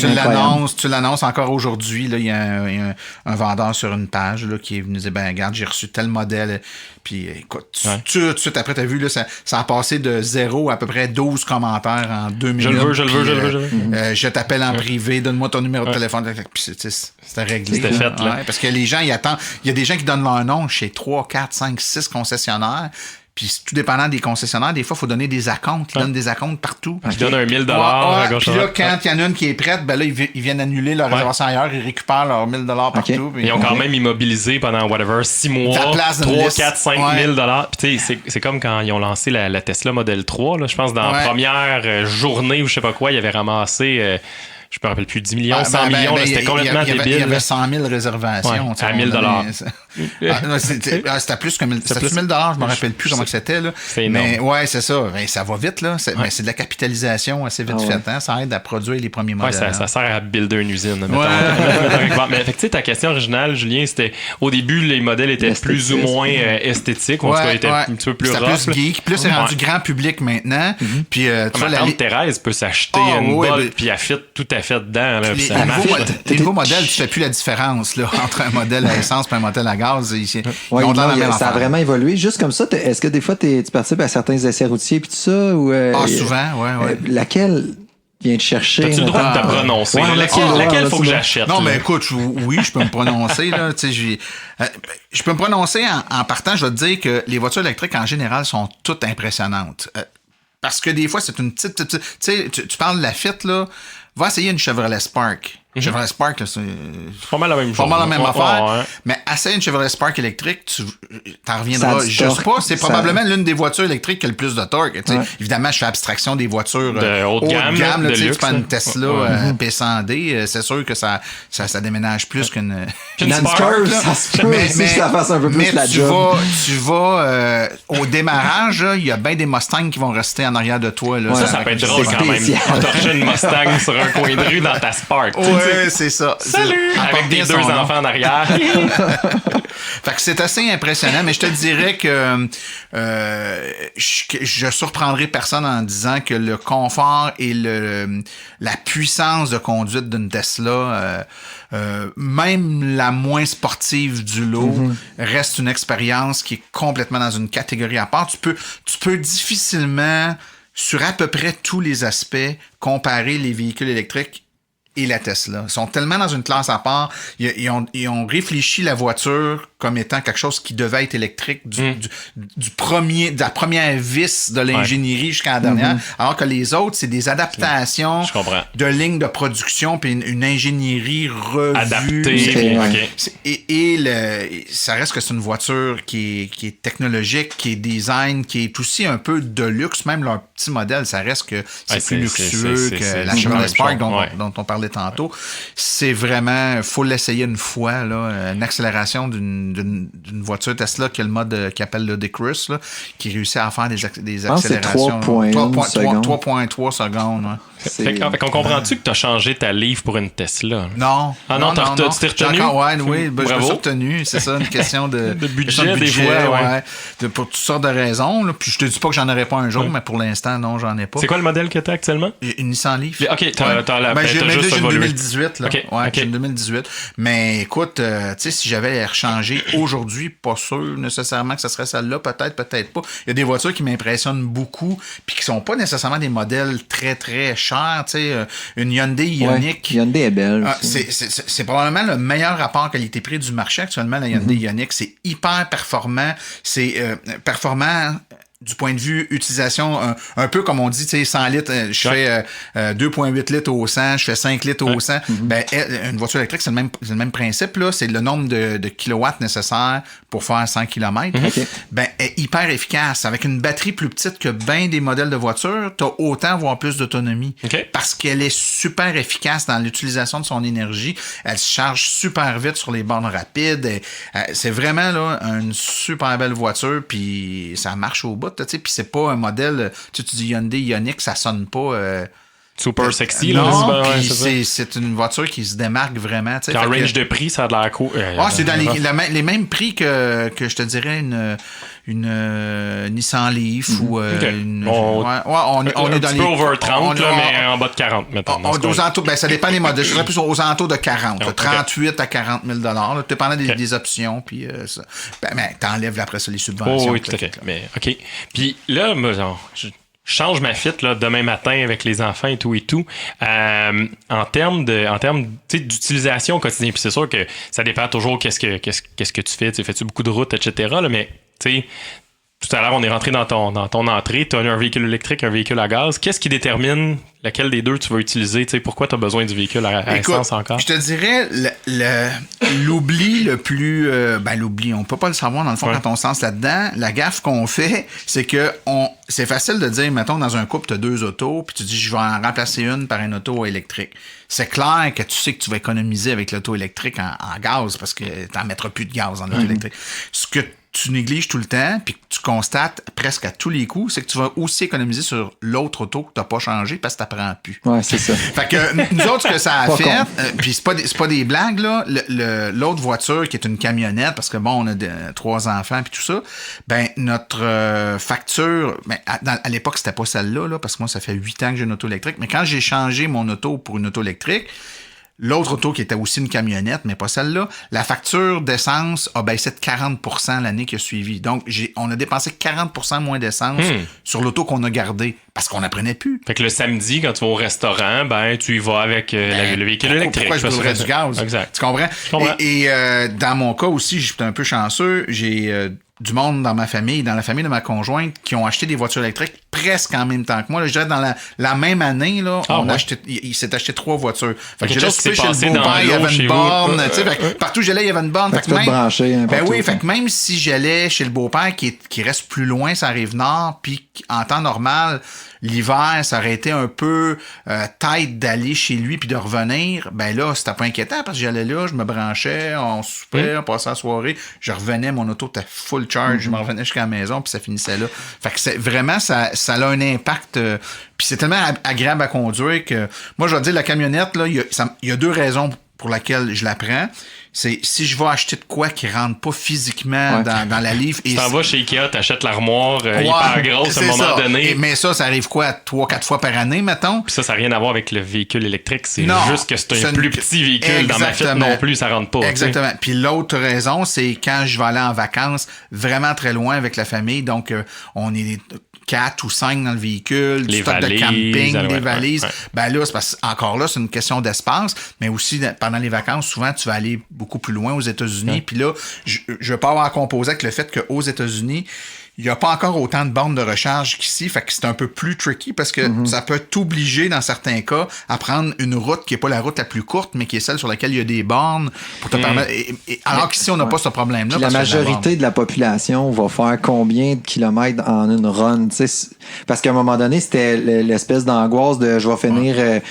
tu l'annonces encore aujourd'hui. Là, il y a un vendeur sur une page là, qui est venu dire ben regarde, j'ai reçu tel modèle. Puis écoute, tout de suite après, t'as vu, là, ça a passé de 0 à peu près 12 commentaires en 2 minutes. Je le veux. Je t'appelle en privé, donne-moi ton numéro de téléphone. Puis c'était réglé. C'était fait, là. Parce que les gens, ils attendent. Il y a des gens qui donnent leur nom chez 3, 4, 5, 6 concessionnaires. Puis tout dépendant des concessionnaires, des fois, il faut donner des acomptes. Ils donnent des acomptes partout. Ils donnent un 1000 à gauche. Puis là, quand il y en a une qui est prête, ben là, ils viennent annuler leur réservation ailleurs, ils récupèrent leurs 1000 partout. Ils ont quand même immobilisé pendant 6 mois, 3, 4, 5 000 Puis tu sais, c'est comme quand ils ont lancé la Tesla Model 3. Là, je pense dans la première journée ou je sais pas quoi, ils avaient ramassé... je me rappelle plus, 10 millions, 100 millions, c'était complètement débile. Il y avait 100 000 réservations. À 1000 c'était plus que 1000 $. C'était 1000 $, je me rappelle plus comment c'était. Là. C'est énorme. Mais ouais, c'est ça. Mais ça va vite, là. Mais c'est de la capitalisation assez vite faite. Hein? Ça aide à produire les premiers modèles. Ça sert à builder une usine. Mais fait que, ta question originale, Julien, c'était au début, les modèles étaient plus ou moins esthétiques. Ou en tout cas, étaient un petit peu plus rough. Plus geek. Plus c'est rendu grand public maintenant. Puis, ma tante Thérèse peut s'acheter une bolle, puis elle fit tout à fait dedans. Là, les nouveaux modèles, tu fais plus la différence là, entre un modèle à essence et un modèle à gaz. Ça a vraiment évolué. Juste comme ça, est-ce que des fois, tu participes à certains essais routiers et tout ça? Ou, souvent, oui. Laquelle vient te chercher? As-tu le droit de te prononcer? Laquelle faut que j'achète? Non, mais écoute, oui, je peux me prononcer. Là, je peux me prononcer en partant, je vais te dire que les voitures électriques, en général, sont toutes impressionnantes. Parce que des fois, c'est une petite... Tu sais, tu parles de la Fit, là. Va essayer une Chevrolet Spark. Chevrolet Spark, là, c'est pas mal la même chose. Pas mal la même affaire. Mais essaye une Chevrolet Spark électrique, tu t'en reviendras juste pas. C'est probablement l'une des voitures électriques qui a le plus de torque. Évidemment, je fais abstraction des voitures de haute gamme là, de luxe. Tu prends une Tesla P100D, c'est sûr que ça déménage plus qu'une Spark. Ça se peut aussi que ça fasse un peu plus la job. Tu vas au démarrage, il y a bien des Mustangs qui vont rester en arrière de toi. Là, ça peut être drôle quand même. Torcher une Mustang sur un coin de rue dans ta Spark. Ouais, c'est ça. Salut! Avec tes 2 enfants en arrière. Fait que c'est assez impressionnant, mais je te dirais que je surprendrai personne en disant que le confort et la puissance de conduite d'une Tesla, même la moins sportive du lot, reste une expérience qui est complètement dans une catégorie à part. Tu peux difficilement, sur à peu près tous les aspects, comparer les véhicules électriques et la Tesla. Ils sont tellement dans une classe à part. Ils ont réfléchi la voiture comme étant quelque chose qui devait être électrique de la première vis de l'ingénierie jusqu'à la dernière. Alors que les autres, c'est des adaptations de lignes de production puis une ingénierie revue. Adaptée. Ça reste que c'est une voiture qui est technologique, qui est design, qui est aussi un peu de luxe. Même leur petit modèle, ça reste que c'est plus luxueux que la Chevrolet Spark dont on parlait tantôt. C'est vraiment, faut l'essayer une fois, là, une accélération d'une voiture Tesla qui a le mode qui appelle le Decrus, là, qui réussit à faire des accélérations. 3.3 secondes. Ouais. Fait qu'on comprend-tu que tu as changé ta livre pour une Tesla? Non. Ah non, tu t'es retenu? Oui, je me suis retenu. C'est ça, une question de budget, des fois. Pour toutes sortes de raisons. Là. Puis je te dis pas que j'en aurai pas un jour, mais pour l'instant, non, j'en ai pas. C'est quoi le modèle que tu as actuellement? Une Nissan Leaf. OK, j'ai juste une 2018. Là. J'ai une 2018. Mais écoute, tu sais, si j'avais à rechanger aujourd'hui, pas sûr nécessairement que ce serait celle-là. Peut-être pas. Il y a des voitures qui m'impressionnent beaucoup puis qui sont pas nécessairement des modèles très, très chers. Tu sais, une Hyundai Ioniq. Hyundai est belle. C'est probablement le meilleur rapport qualité-prix du marché actuellement, la Hyundai Ioniq. C'est hyper performant. C'est performant du point de vue utilisation, un peu comme on dit, tu sais, 100 litres, je fais 2,8 litres au 100, je fais 5 litres au 100. Ben, une voiture électrique, c'est le même principe, là. C'est le nombre de kilowatts nécessaires pour faire 100 km. Ben, elle est hyper efficace. Avec une batterie plus petite que bien des modèles de voitures, t'as autant, voire plus d'autonomie. Parce qu'elle est super efficace dans l'utilisation de son énergie. Elle se charge super vite sur les bornes rapides. C'est vraiment, là, une super belle voiture, puis ça marche au bout. Puis c'est pas un modèle, tu dis Hyundai Ioniq, ça sonne pas super sexy. Non, là, c'est une voiture qui se démarque vraiment. En range de prix, ça a de l'air cool. C'est dans les mêmes prix que je te dirais une Nissan Leaf ou on est dans les over 30 mais en bas de 40 mettons. Ça dépend des modèles. Je serais plus aux alentours de 40, 38 à 40 000 $, dépendant des options, puis ça. T'enlèves après ça les subventions. Oui, tout à fait. Mais OK. Puis là, moi, je change ma fit là, demain matin avec les enfants et tout. En termes d'utilisation au quotidien, puis c'est sûr que ça dépend toujours qu'est-ce que tu fais. Fais-tu beaucoup de routes, etc. Là, mais tu sais, tout à l'heure, on est rentré dans ton entrée. Tu as un véhicule électrique, un véhicule à gaz. Qu'est-ce qui détermine laquelle des deux tu vas utiliser? T'sais, pourquoi tu as besoin du véhicule à essence encore? Je te dirais, l'oubli le plus... l'oubli, on peut pas le savoir dans le fond quand on se lance là-dedans. La gaffe qu'on fait, c'est que c'est facile de dire, mettons, dans un couple, tu as 2 autos, puis tu dis, je vais en remplacer une par une auto électrique. C'est clair que tu sais que tu vas économiser avec l'auto électrique en gaz, parce que tu n'en mettras plus de gaz dans l'auto électrique. Ce que tu négliges tout le temps, puis que tu constates presque à tous les coups, c'est que tu vas aussi économiser sur l'autre auto que tu n'as pas changé parce que tu n'apprends plus. Ouais, c'est ça. Fait que nous autres, ce que ça a fait, puis c'est pas des blagues, là, l'autre voiture qui est une camionnette, parce que bon, on a 3 enfants puis tout ça, ben notre facture, à l'époque, c'était pas celle-là, là, parce que moi, ça fait 8 ans que j'ai une auto électrique, mais quand j'ai changé mon auto pour une auto électrique, l'autre auto qui était aussi une camionnette, mais pas celle-là, la facture d'essence a baissé de 40% l'année qui a suivi. Donc, on a dépensé 40% moins d'essence sur l'auto qu'on a gardée parce qu'on n'apprenait plus. Fait que le samedi, quand tu vas au restaurant, tu y vas avec le véhicule électrique. Pourquoi je brûlerais du gaz? Exact. Tu comprends? Et dans mon cas aussi, j'étais un peu chanceux. J'ai du monde dans ma famille, dans la famille de ma conjointe, qui ont acheté des voitures électriques presque en même temps que moi. Là, je dirais dans la même année, là, il s'est acheté 3 voitures. Fait que j'ai souper chez le beau-père, il y avait une borne. Partout où j'allais, il y avait une borne. Fait que même si j'allais chez le beau-père qui reste plus loin, ça arrive nord, puis en temps normal, l'hiver, ça aurait été un peu tête d'aller chez lui puis de revenir. Ben là, c'était pas inquiétant parce que j'allais là, je me branchais, on soupait, on passait la soirée, je revenais, mon auto était full charge, je me revenais jusqu'à la maison puis ça finissait là. Fait que c'est vraiment, ça a un impact. Puis c'est tellement agréable à conduire que moi, je vais dire, la camionnette, là, il y a 2 raisons pour lesquelles je la prends. C'est si je vais acheter de quoi qui rentre pas physiquement dans la livre. Tu t'en vas chez Ikea, t'achètes l'armoire hyper grosse à un moment donné. Mais ça arrive quoi, 3-4 fois par année, mettons? Puis ça n'a rien à voir avec le véhicule électrique. C'est juste que c'est un plus petit véhicule. Dans ma Fiat non plus, ça rentre pas. Exactement. Puis l'autre raison, c'est quand je vais aller en vacances vraiment très loin avec la famille. Donc, on est 4 ou 5 dans le véhicule, du stock de camping, des valises. Ben là, c'est parce encore là, c'est une question d'espace, mais aussi pendant les vacances, souvent, tu vas aller beaucoup plus loin aux États-Unis. Puis là, je veux pas avoir à composer avec le fait qu'aux États-Unis, il n'y a pas encore autant de bornes de recharge qu'ici, fait que c'est un peu plus tricky parce que ça peut t'obliger, dans certains cas, à prendre une route qui n'est pas la route la plus courte, mais qui est celle sur laquelle il y a des bornes pour te permettre. Alors qu'ici, on n'a pas ce problème-là. La majorité de la population va faire combien de kilomètres en une run? Parce qu'à un moment donné, c'était l'espèce d'angoisse de je vais finir.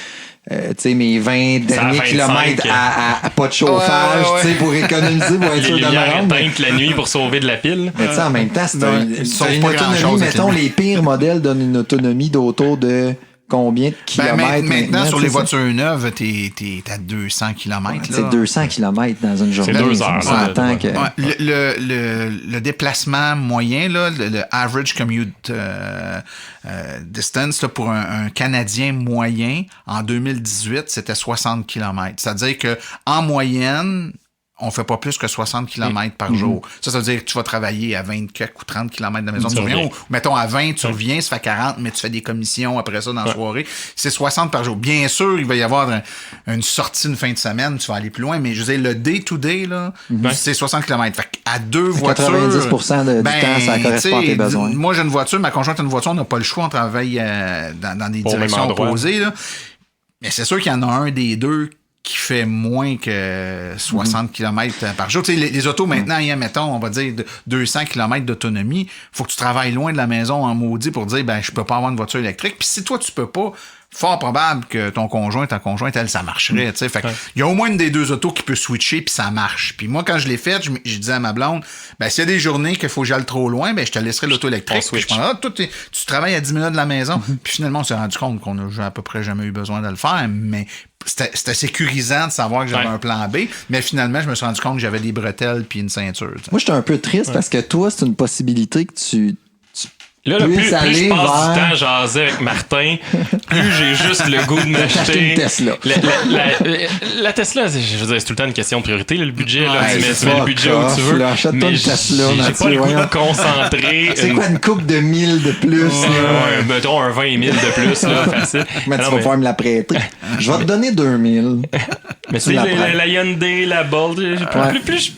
Mes 20 derniers kilomètres à pas de chauffage, pour économiser pour être sûr de me rendre. La nuit pour sauver de la pile. Mais en même temps, c'est une autonomie, mettons, les pires modèles donnent une autonomie d'autour de combien de kilomètres? Maintenant, sur les voitures neuves, t'es à 200 km. C'est 200 km dans une journée. C'est 2 heures. On s'entend que... Le déplacement moyen, là, le average commute distance là, pour un Canadien moyen, en 2018, c'était 60 km. C'est-à-dire que en moyenne, on fait pas plus que 60 km par jour. Ça veut dire que tu vas travailler à 20 ou 30 km de la maison. Tu reviens, ou mettons à 20, tu reviens, ça fait 40, mais tu fais des commissions après ça dans la soirée. C'est 60 par jour. Bien sûr, il va y avoir une sortie une fin de semaine, tu vas aller plus loin, mais je veux dire, le day-to-day, là, c'est 60 km. Fait qu'à 2 voitures... 90% du temps, ça correspond à tes besoins. Moi, j'ai une voiture, ma conjointe a une voiture, on n'a pas le choix, on travaille dans des directions opposées. Là. Mais c'est sûr qu'il y en a un des deux qui fait moins que 60 km par jour. Tu sais, les autos, maintenant, mettons, on va dire 200 km d'autonomie. Faut que tu travailles loin de la maison en maudit pour dire, je peux pas avoir une voiture électrique. Puis si toi, tu peux pas, fort probable que ta conjointe, elle, ça marcherait. Fait il y a au moins une des deux autos qui peut switcher, puis ça marche. Puis moi, quand je l'ai faite, je disais à ma blonde, s'il y a des journées qu'il faut que j'aille trop loin, je te laisserai l'auto électrique. Puis je prends, tu travailles à 10 minutes de la maison. Puis finalement, on s'est rendu compte qu'on n'a à peu près jamais eu besoin de le faire, mais c'était sécurisant de savoir que j'avais un plan B, mais finalement, je me suis rendu compte que j'avais des bretelles puis une ceinture. Moi, j'étais un peu triste parce que toi, c'est une possibilité que tu là, plus je passe du temps jaser avec Martin, plus j'ai juste le goût de m'acheter une Tesla. La Tesla, je veux dire, c'est tout le temps une question de priorité. Là, le budget, là, tu mets le budget où tu veux. Là, achète-toi une Tesla. J'ai pas le goût de concentrer. C'est quoi une coupe de 1000 de plus? Mettons un 20 000 de plus, là, facile. Mais tu vas pouvoir me la prêter. Je vais te donner 2000. Mais c'est la Hyundai, la Bolt.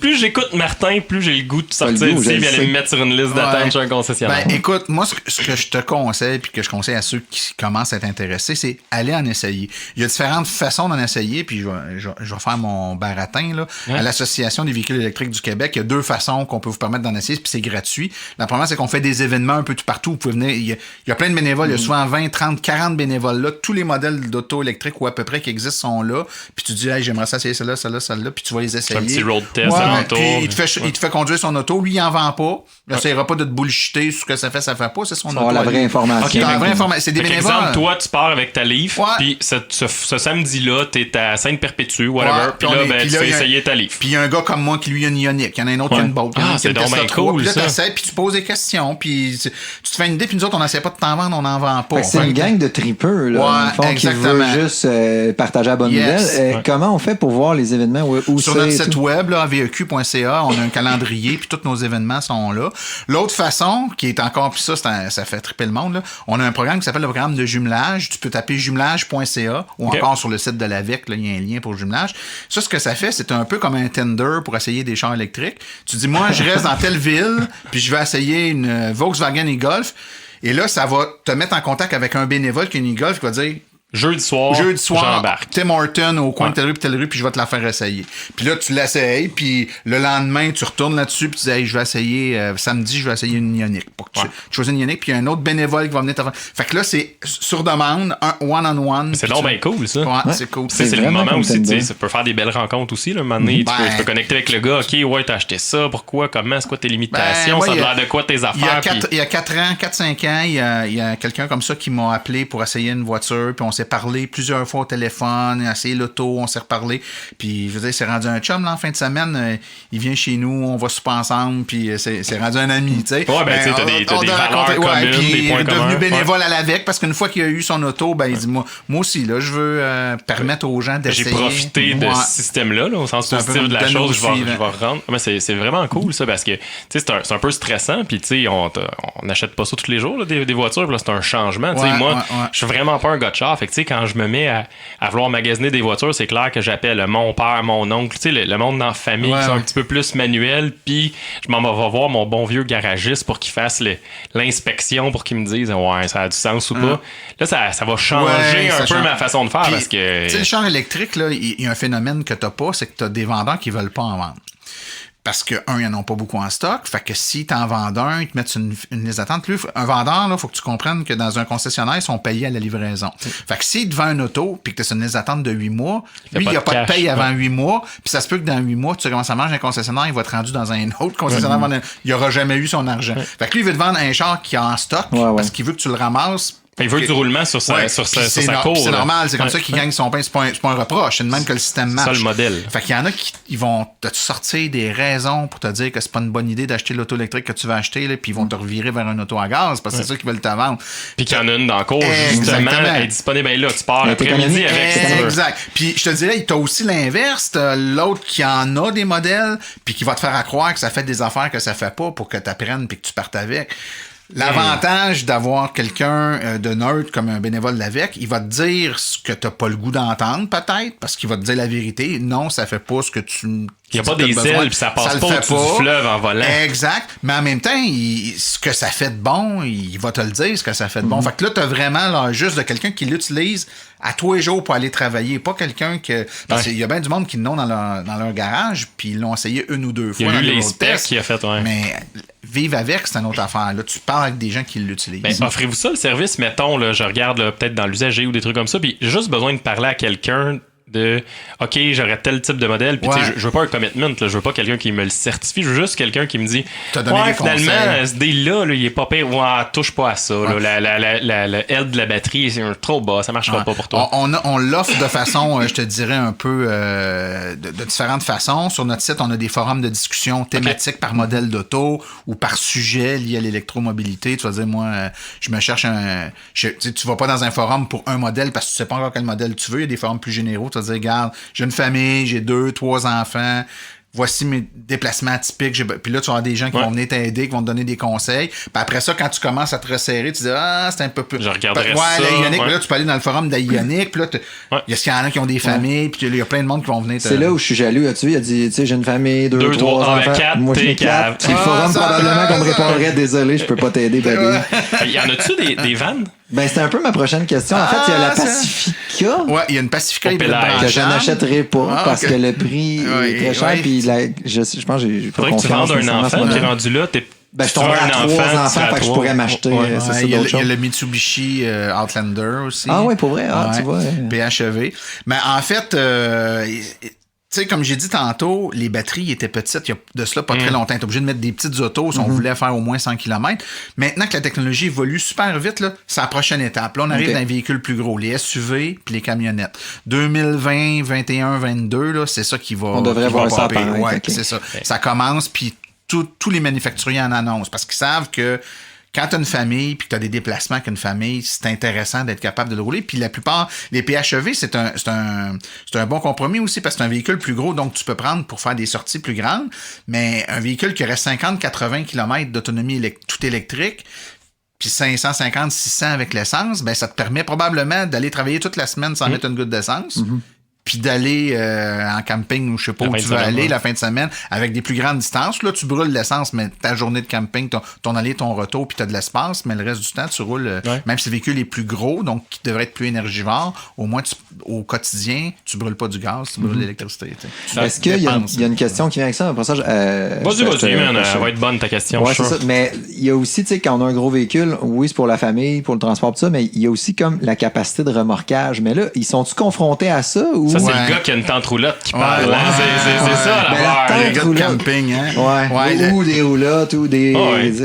Plus j'écoute Martin, plus j'ai le goût de sortir d'ici et aller me mettre sur une liste d'attente chez un concessionnaire. Écoute, moi, ce que je te conseille puis que je conseille à ceux qui commencent à être intéressés, c'est aller en essayer. Il y a différentes façons d'en essayer, puis je vais faire mon baratin là. À l'Association des véhicules électriques du Québec, il y a 2 façons qu'on peut vous permettre d'en essayer, puis c'est gratuit. La première, c'est qu'on fait des événements un peu tout partout. Vous pouvez venir. Il y a plein de bénévoles. Il y a souvent 20, 30, 40 bénévoles là. Tous les modèles d'auto électriques ou à peu près qui existent sont là. Puis tu dis, j'aimerais ça essayer celle-là, puis tu vas les essayer. Un petit road test alentour. Il te fait conduire son auto. Lui, il en vend pas. Il n'essayera pas de te bullshiter sur ce que ça fait pas. C'est son auto. La vraie information. Okay, la vraie information. C'est des bénévoles. Exemple, toi, tu pars avec ta Leaf, puis ce samedi-là, t'es à Sainte-Perpétue, whatever, puis là, tu fais essayer ta Leaf. Puis il y a un gars comme moi qui, lui, a une Ioniq. Il y en a un autre qui a une Bolt. C'est donc bien cool, puis là, t'essaies, puis tu poses des questions, puis tu te fais une idée, puis nous autres, on n'essaie pas de t'en vendre, on n'en vend pas. C'est une gang de tripeux, là, qui veut juste partager la bonne nouvelle. Comment on fait pour voir les événements? Sur notre site web, aveq.ca, on a un calendrier, puis tous nos événements sont là. L'autre façon, qui est encore, puis ça fait triper le monde, là, on a un programme qui s'appelle le programme de jumelage. Tu peux taper jumelage.ca ou encore sur le site de l'AVEC, il y a un lien pour jumelage. Ça, ce que ça fait, c'est un peu comme un Tinder pour essayer des chars électriques. Tu dis, moi, je reste dans telle ville, puis je vais essayer une Volkswagen e-Golf. Et là, ça va te mettre en contact avec un bénévole qui a une e-Golf qui va dire... Jeudi soir, j'embarque. Tim Horton au coin de telle rue, puis je vais te la faire essayer. Puis là, tu l'essayes, puis le lendemain, tu retournes là-dessus, puis tu dis, je vais essayer, samedi, je vais essayer une Ioniq. Tu choisis une Ioniq, puis il y a un autre bénévole qui va venir te faire. Fait que là, c'est sur demande, un one-on-one. C'est donc bien cool, ça. Ouais, c'est cool. C'est le moment aussi, tu sais, ça peut faire des belles rencontres aussi, là. Un moment donné, tu peux connecter avec le gars, OK, t'as acheté ça, pourquoi, comment, c'est quoi tes limitations, ça a l'air de quoi tes affaires. Il y a 4-5 ans, il y a quelqu'un comme ça qui m'a appelé pour essayer une voiture, puis on s'est parlé plusieurs fois au téléphone, essayé l'auto, on s'est reparlé. Puis, je veux dire, c'est rendu un chum, là, en fin de semaine. Il vient chez nous, on va souper ensemble, puis c'est rendu un ami, tu sais. Ouais, tu sais, t'as des valeurs communes, des points communs. Il est devenu bénévole à l'AVEC, parce qu'une fois qu'il a eu son auto, il dit, moi aussi, là, je veux permettre aux gens d'essayer. J'ai profité de ce système-là, au sens positif de la chose, je vais rendre. Mais c'est vraiment cool, ça, parce que, tu sais, c'est un peu stressant, puis, tu sais, on n'achète pas ça tous les jours, là, des voitures, là, c'est un changement. Tu sais, moi, je suis vraiment pas un gars de char. Fait que, tu sais, quand je me mets à vouloir magasiner des voitures, c'est clair que j'appelle mon père, mon oncle, tu sais, le monde dans la famille qui sont un petit peu plus manuel, puis je m'en vais voir mon bon vieux garagiste pour qu'il fasse l'inspection, pour qu'il me dise ça a du sens ou pas. Là, ça va changer un peu ma façon de faire. Puis, parce que... Tu sais, le char électrique, là, il y a un phénomène que t'as pas, c'est que t'as des vendeurs qui veulent pas en vendre. Parce que, ils n'en ont pas beaucoup en stock. Fait que si t'en vends un, ils te mettent une liste d'attente. Un vendeur, là, faut que tu comprennes que dans un concessionnaire, ils sont payés à la livraison. Fait que s'il te vend une auto, puis que t'as une liste d'attente de 8 mois, lui, il n'y a pas de paye avant 8 mois, puis ça se peut que dans 8 mois, tu sais comment ça marche un concessionnaire, il va te rendu dans un autre concessionnaire, il n'aura jamais eu son argent. Fait que lui, il veut te vendre un char qui est en stock, parce qu'il veut que tu le ramasses Il veut du roulement sur sa cour. C'est normal, c'est comme ça qu'il gagne son pain. C'est pas un reproche. C'est de même que le système marche. C'est ça le modèle. Fait qu'il y en a qui vont te sortir des raisons pour te dire que c'est pas une bonne idée d'acheter l'auto électrique que tu vas acheter, là, puis ils vont te revirer vers un auto à gaz parce que c'est ça qu'ils veulent te vendre. Puis qu'il y en a une dans la cour, justement, elle est disponible là. Tu pars l'après-midi avec. Exact. Puis je te dirais, t'as aussi l'inverse. T'as l'autre qui en a des modèles, puis qui va te faire croire que ça fait des affaires que ça fait pas pour que tu apprennes puis que tu partes avec. L'avantage d'avoir quelqu'un de neutre comme un bénévole d'avec, il va te dire ce que t'as pas le goût d'entendre, peut-être, parce qu'il va te dire la vérité. Non, ça fait pas ce que tu... Il n'y a pas des ailes, puis ça passe pas au-dessus du fleuve en volant. Exact. Mais en même temps, ce que ça fait de bon, il va te le dire, ce que ça fait de bon. Fait que là, t'as vraiment là, juste de quelqu'un qui l'utilise à tous les jours pour aller travailler. Pas quelqu'un que... Parce qu'il y a bien du monde qui l'ont dans leur garage, puis ils l'ont essayé une ou deux fois. Il y a eu les specs qu'il a fait, ouais. Mais vivre avec, c'est une autre affaire. Là, tu parles avec des gens qui l'utilisent. Ben, offrez-vous ça, le service, mettons, là, je regarde là, peut-être dans l'usager ou des trucs comme ça, puis j'ai juste besoin de parler à quelqu'un de OK, j'aurais tel type de modèle, puis je veux pas un commitment, là, je veux pas quelqu'un qui me le certifie, je veux juste quelqu'un qui me dit finalement, ce deal-là, il est pas pire, touche pas à ça. Là, la aile de la batterie, c'est trop bas, ça marchera pas pour toi. On l'offre de façon, je te dirais, un peu de différentes façons. Sur notre site, on a des forums de discussion thématiques par modèle d'auto ou par sujet lié à l'électromobilité. Tu vas dire, moi, je me cherche tu vas pas dans un forum pour un modèle parce que tu sais pas encore quel modèle tu veux. Il y a des forums plus généraux. Tu vas dire, regarde, j'ai une famille, j'ai 2, 3 enfants, voici mes déplacements atypiques. Puis là, tu vas avoir des gens qui vont venir t'aider, qui vont te donner des conseils. Puis après ça, quand tu commences à te resserrer, tu dis, c'est un peu plus... Je regarderais ça. Ioniq, puis là, tu peux aller dans le forum d'Ioniq, puis là, il y en a qui ont des familles, puis il y a plein de monde qui vont venir... C'est là où je suis jaloux. Tu il a dit, tu sais, j'ai une famille, 2, 3 enfants. 4, moi, j'ai 4. Le forum, probablement qu'on me répondrait, désolé, je peux pas t'aider, bébé. Y en a-tu des vannes? Ben, c'était un peu ma prochaine question. En fait, il y a la Pacifica. Ouais, il y a une Pacifica que je n'achèterai pas parce que le prix est très cher. Puis je pense que j'ai pas confiance. Faudrait que tu vendes un enfant qui est rendu là. Je tomberais à 3 enfants, fait que je pourrais m'acheter. Il y a le Mitsubishi Outlander aussi. Ah oui, pour vrai. Tu vois. PHEV. Mais en fait... tu sais, comme j'ai dit tantôt, les batteries étaient petites. Il y a de cela pas très longtemps. T'es obligé de mettre des petites autos si on voulait faire au moins 100 km. Maintenant que la technologie évolue super vite, là, c'est la prochaine étape. Là, on arrive dans les véhicules plus gros, les SUV puis les camionnettes. 2020, 21, 22, là, c'est ça qui va... On devrait voir ça apparaître. Ouais, c'est ça. Ça commence, puis tous les manufacturiers en annoncent parce qu'ils savent que quand tu as une famille puis que tu as des déplacements avec une famille, c'est intéressant d'être capable de le rouler. Puis la plupart, les PHEV, c'est un bon compromis aussi parce que c'est un véhicule plus gros, donc tu peux prendre pour faire des sorties plus grandes. Mais un véhicule qui aurait 50-80 km d'autonomie tout électrique, puis 550-600 avec l'essence, ben ça te permet probablement d'aller travailler toute la semaine sans mettre une goutte d'essence. Puis d'aller en camping ou je sais pas où tu veux aller la fin de semaine avec des plus grandes distances. Là, tu brûles l'essence, mais ta journée de camping, ton aller, ton retour, puis tu as de l'espace, mais le reste du temps, tu roules, même si le véhicule est plus gros, donc qui devrait être plus énergivore, au moins au quotidien, tu brûles pas du gaz, tu brûles l'électricité. Est-ce qu'il y a une question qui vient avec ça? Après ça, vas-y, man, elle va être bonne ta question. Ouais, c'est ça. Mais il y a aussi, tu sais, quand on a un gros véhicule, oui, c'est pour la famille, pour le transport, tout ça, mais il y a aussi comme la capacité de remorquage. Mais là, ils sont-tu confrontés à ça? Ou... Ça, c'est le gars qui a une tente roulotte qui parle. C'est ça, les gars de camping, hein? Ou des roulottes, ou des...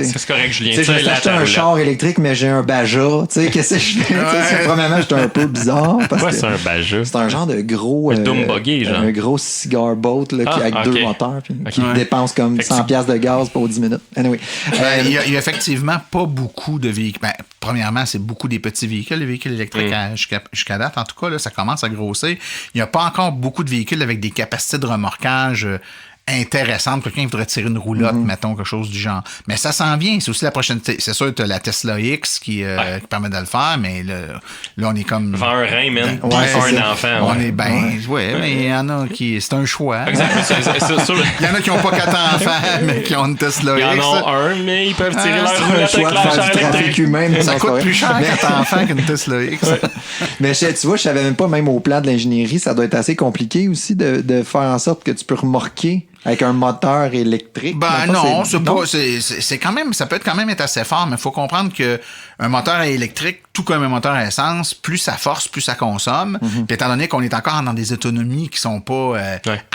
c'est correct, Julien. Je vais acheter un char électrique, mais j'ai un Baja. Tu sais, qu'est-ce que je fais? Premièrement, j'étais un peu bizarre. Quoi, c'est un Baja? C'est un genre de gros... Doom buggy, genre. Un gros cigar boat là, avec 2 moteurs, puis qui dépense comme 100$ de gaz pour 10 minutes. Anyway. Il y a effectivement pas beaucoup de véhicules. Ben, premièrement, c'est beaucoup des petits véhicules, les véhicules électriques jusqu'à date. En tout cas, là, ça commence à grossir. Il n'y a pas encore beaucoup de véhicules avec des capacités de remorquage intéressante. Quelqu'un voudrait tirer une roulotte, mettons, quelque chose du genre. Mais ça s'en vient. C'est aussi la prochaine... C'est sûr, tu as la Tesla X qui permet de le faire, mais là on est comme... Vends un rein, man. Un enfant. On est bien... mais il y en a qui... C'est un choix. Exactement. Il y en a qui n'ont pas 4 enfants, mais qui ont une Tesla X. Il y en a un, mais ils peuvent tirer leur roulotte avec la chair électrique. Humain, ça coûte plus cher 4 enfants qu'une Tesla X. Mais tu vois, je savais même pas, même au plan de l'ingénierie, ça doit être assez compliqué aussi de faire en sorte que tu peux remorquer avec un moteur électrique. C'est quand même, ça peut être quand même être assez fort, mais il faut comprendre que un moteur électrique, tout comme un moteur à essence, plus ça force, plus ça consomme. Puis étant donné qu'on est encore dans des autonomies qui sont pas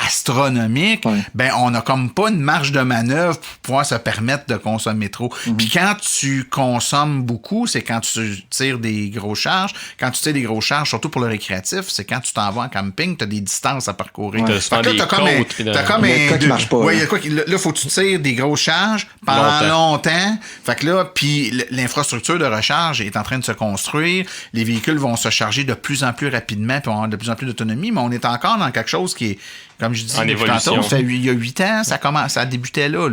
astronomiques, ben on a comme pas une marge de manœuvre pour pouvoir se permettre de consommer trop. Puis quand tu consommes beaucoup, c'est quand tu tires des grosses charges. Quand tu tires des grosses charges, surtout pour le récréatif, c'est quand tu t'en vas en camping, tu as des distances à parcourir. T'as comme un qui marche pas. Ouais, là, faut que tu tires des grosses charges pendant longtemps. Fait que là, puis l'infrastructure de recharge est en train de se construire. Les véhicules vont se charger de plus en plus rapidement puis vont avoir de plus en plus d'autonomie, mais on est encore dans quelque chose qui est, comme je dis depuis tantôt, il y a 8 ans, ça débutait là.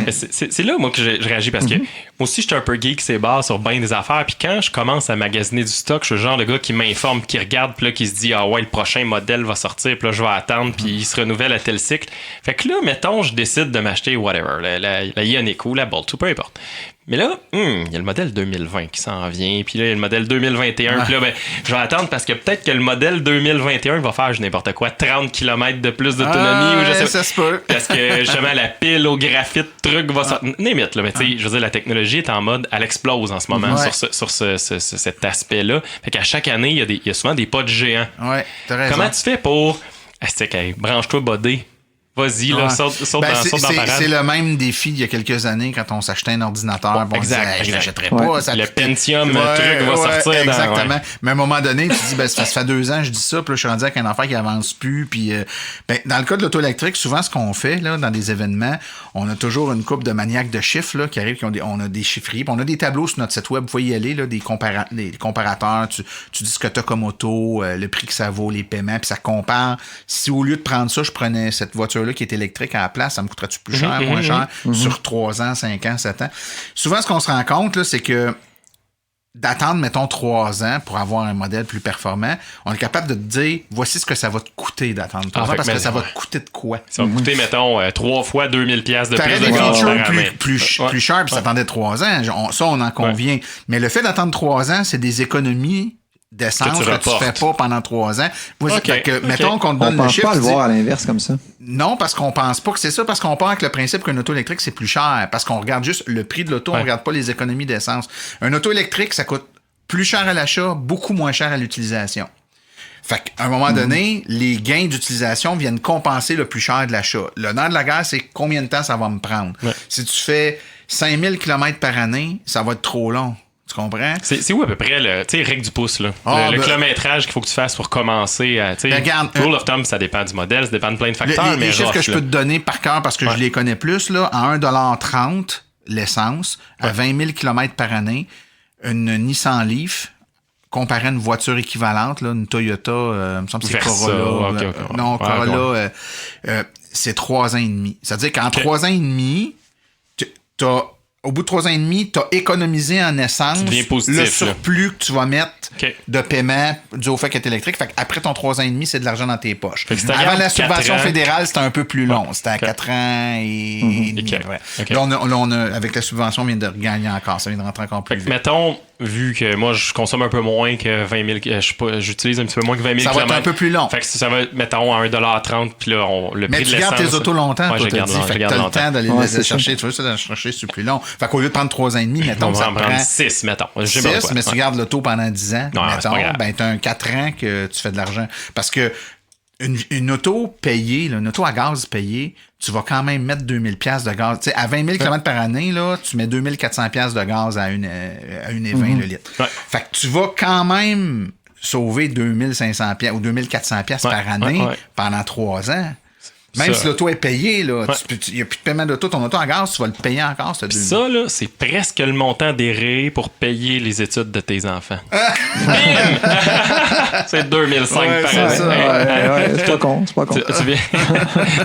C'est là, moi, que je réagis parce que moi aussi, j'étais un peu geek, c'est barre sur bien des affaires. Puis quand je commence à magasiner du stock, je suis le genre de gars qui m'informe, qui regarde, puis là, qui se dit, ah ouais, le prochain modèle va sortir, puis là, je vais attendre, puis il se renouvelle à tel cycle. Fait que là, mettons, je décide de m'acheter whatever, la Ioniq ou la Bolt, ou peu importe. Mais là, il y a le modèle 2020 qui s'en vient, puis là, il y a le modèle 2021, puis là, ben, je vais attendre parce que peut-être que le modèle 2021 va faire n'importe quoi, 30 km de plus d'autonomie, ou je sais pas. Ça se peut. Parce que justement, la pile au graphite, truc va sortir. Limite, là, mais tu sais, je veux dire, la technologie est en mode, elle explose en ce moment sur cet aspect-là. Fait qu'à chaque année, il y a souvent des pas de géants. Ouais, t'as raison. Comment tu fais pour. Branche-toi, bodé. Vas-y, là, saute dans la parade. C'est le même défi il y a quelques années quand on s'achetait un ordinateur. Bon, je l'achèterais pas. Ça le Pentium, truc va sortir. Exactement. Mais à un moment donné, tu te dis, ça fait 2 ans, je dis ça, puis là, je suis rendu avec un affaire qui avance plus. Puis, dans le cas de l'auto électrique, souvent, ce qu'on fait là, dans des événements, on a toujours une couple de maniaques de chiffres là, qui arrivent, on a des chiffriers, puis on a des tableaux sur notre site web, vous pouvez y aller, là, des comparateurs, tu dis ce que tu as comme auto, le prix que ça vaut, les paiements, puis ça compare. Si au lieu de prendre ça, je prenais cette voiture-là qui est électrique à la place, ça me coûterait-tu plus cher, moins cher, sur 3 ans, 5 ans, 7 ans? Souvent, ce qu'on se rend compte, là, c'est que d'attendre, mettons, 3 ans pour avoir un modèle plus performant, on est capable de te dire, voici ce que ça va te coûter d'attendre 3 ans, parce que ça va te coûter de quoi? Ça va te coûter, mettons, 3 fois 2000$ de plus de gaz plus cher, puis ça attendait 3 ans. Ça, on en convient. Mais le fait d'attendre 3 ans, c'est des économies d'essence que tu fais pas pendant 3 ans. Mettons qu'on te donne le chiffre. On pense pas le voir à l'inverse comme ça. Non, parce qu'on pense pas que c'est ça, parce qu'on part avec le principe qu'un auto électrique, c'est plus cher, parce qu'on regarde juste le prix de l'auto, on regarde pas les économies d'essence. Un auto électrique, ça coûte plus cher à l'achat, beaucoup moins cher à l'utilisation. Fait qu'à un moment donné, les gains d'utilisation viennent compenser le plus cher de l'achat. Le nerf de la guerre, c'est combien de temps ça va me prendre. Ouais. Si tu fais 5000 km par année, ça va être trop long. Tu comprends? C'est où à peu près le règle du pouce, là? Le kilométrage qu'il faut que tu fasses pour commencer à. Rule of thumb, ça dépend du modèle, ça dépend de plein de facteurs. Les chiffres que je peux te donner par cœur parce que je les connais plus, là, à 1,30$ l'essence, à 20 000 km par année, une Nissan Leaf, comparé à une voiture équivalente, là, une Toyota, il me semble que c'est Corolla. Non, Corolla, c'est 3 ans et demi. C'est-à-dire qu'en 3 ans et demi, au bout de 3 ans et demi, tu as économisé en essence le surplus que tu vas mettre de paiement dû au fait qu'elle est électrique. Fait qu'après ton 3 ans et demi, c'est de l'argent dans tes poches. Avant la subvention fédérale, c'était un peu plus long. C'était à 4 ans et demi. Là, on a, avec la subvention, on vient de regagner encore. Ça vient de rentrer encore plus vite. Mettons, vu que moi, je consomme un peu moins que 20 000... j'utilise un petit peu moins que 20 000 km. Ça va être un peu plus long. Fait que ça va être, mettons, à 1,30$, puis là, le prix de l'essence... Mais tu gardes tes autos longtemps, toi, tu as le temps d'aller les chercher. Tu veux ça, d'aller chercher, c'est plus long. Fait qu'au lieu de prendre 3 ans et demi, mettons, ça prend 6, mettons. 6, mais si tu gardes l'auto pendant 10 ans, mettons, ben t'as un 4 ans que tu fais de l'argent. Parce que une auto payée, une auto à gaz payée, tu vas quand même mettre 2000$ de gaz. Tu sais, à 20 000 km par année, là, tu mets 2400$ de gaz à 1,20$ le litre. Ouais. Fait que tu vas quand même sauver 2500$ ou 2400$ par année pendant 3 ans. Même si l'auto est payée, il n'y a plus de paiement d'auto, ton auto en gaz, tu vas le payer encore. Ça, là, c'est presque le montant des raies pour payer les études de tes enfants. C'est 2005 par année. C'est pas con.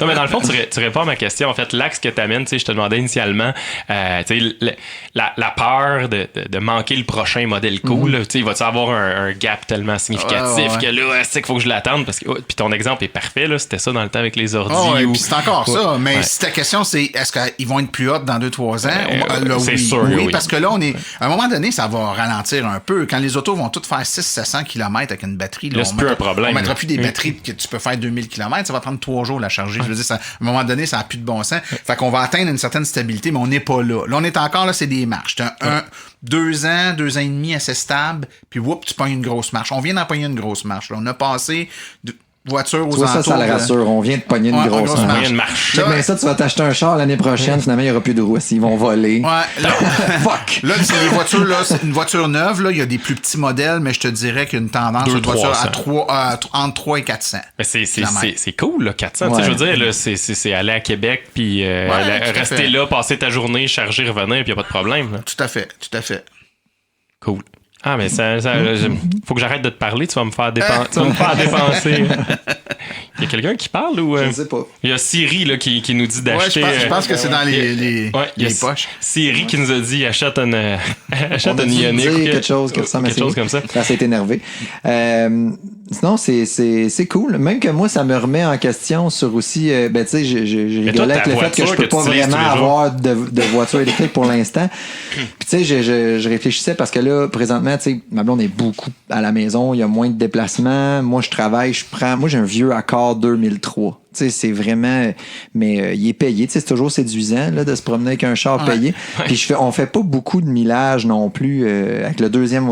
Non, mais dans le fond, tu réponds à ma question. En fait, l'axe que tu amènes, je te demandais initialement, la peur de manquer le prochain modèle cool. Il va-tu avoir un gap tellement significatif que là, c'est qu'il faut que je l'attende? Puis ton exemple est parfait, là, c'était ça dans le temps avec les ordi. Puis c'est encore ça. Mais si ta question, c'est est-ce qu'ils vont être plus hot dans 2-3 ans? C'est sûr. Oui, parce que là, à un moment donné, ça va ralentir un peu. Quand les autos vont toutes faire 600-700 km avec une batterie. Là, c'est plus un problème. On mettra plus des batteries que tu peux faire 2000 km, ça va prendre 3 jours la charger. Je veux dire, à un moment donné, ça n'a plus de bon sens. Fait qu'on va atteindre une certaine stabilité, mais on n'est pas là. Là, on est encore là, c'est des marches. C'est 2 ans, 2 ans et demi assez stable, puis tu pognes une grosse marche. On vient d'en pogner une grosse marche. Là. On a passé voiture aux alentours. Ça le rassure. On vient de pogner une grosse marche. Check bien ça, tu vas t'acheter un char l'année prochaine, finalement, il n'y aura plus de roues. Ils vont voler. Ouais, là, fuck! Là, c'est les voitures, là, c'est une voiture neuve, là, il y a des plus petits modèles, mais je te dirais qu'il y a une tendance de voiture entre 3 et 400. Mais c'est cool, là, 400. Ouais. Je veux dire, là, c'est aller à Québec, puis rester là, passer ta journée, charger, revenir, puis il n'y a pas de problème. Là. Tout à fait. Cool. Ah, mais faut que j'arrête de te parler, tu vas me faire dépenser. Il y a quelqu'un qui parle ou. Je ne sais pas. Il y a Siri là, qui nous dit d'acheter. Je pense que c'est dans les poches. Siri qui nous a dit achète un Ioniq. Quelque chose comme ça. Ça s'est énervé. Sinon, c'est cool. Même que moi, ça me remet en question sur aussi. Tu sais, j'ai rigolé avec le fait que je peux pas vraiment avoir de voiture électrique pour l'instant. Puis tu sais, je réfléchissais parce que là, présentement, tu sais, ma blonde est beaucoup à la maison, il y a moins de déplacements. Moi, je travaille, moi, j'ai un vieux Accord 2003. Tu sais, c'est vraiment... Mais il est payé. Tu sais, c'est toujours séduisant là, de se promener avec un char payé. Puis on fait pas beaucoup de millage non plus. Avec la deuxième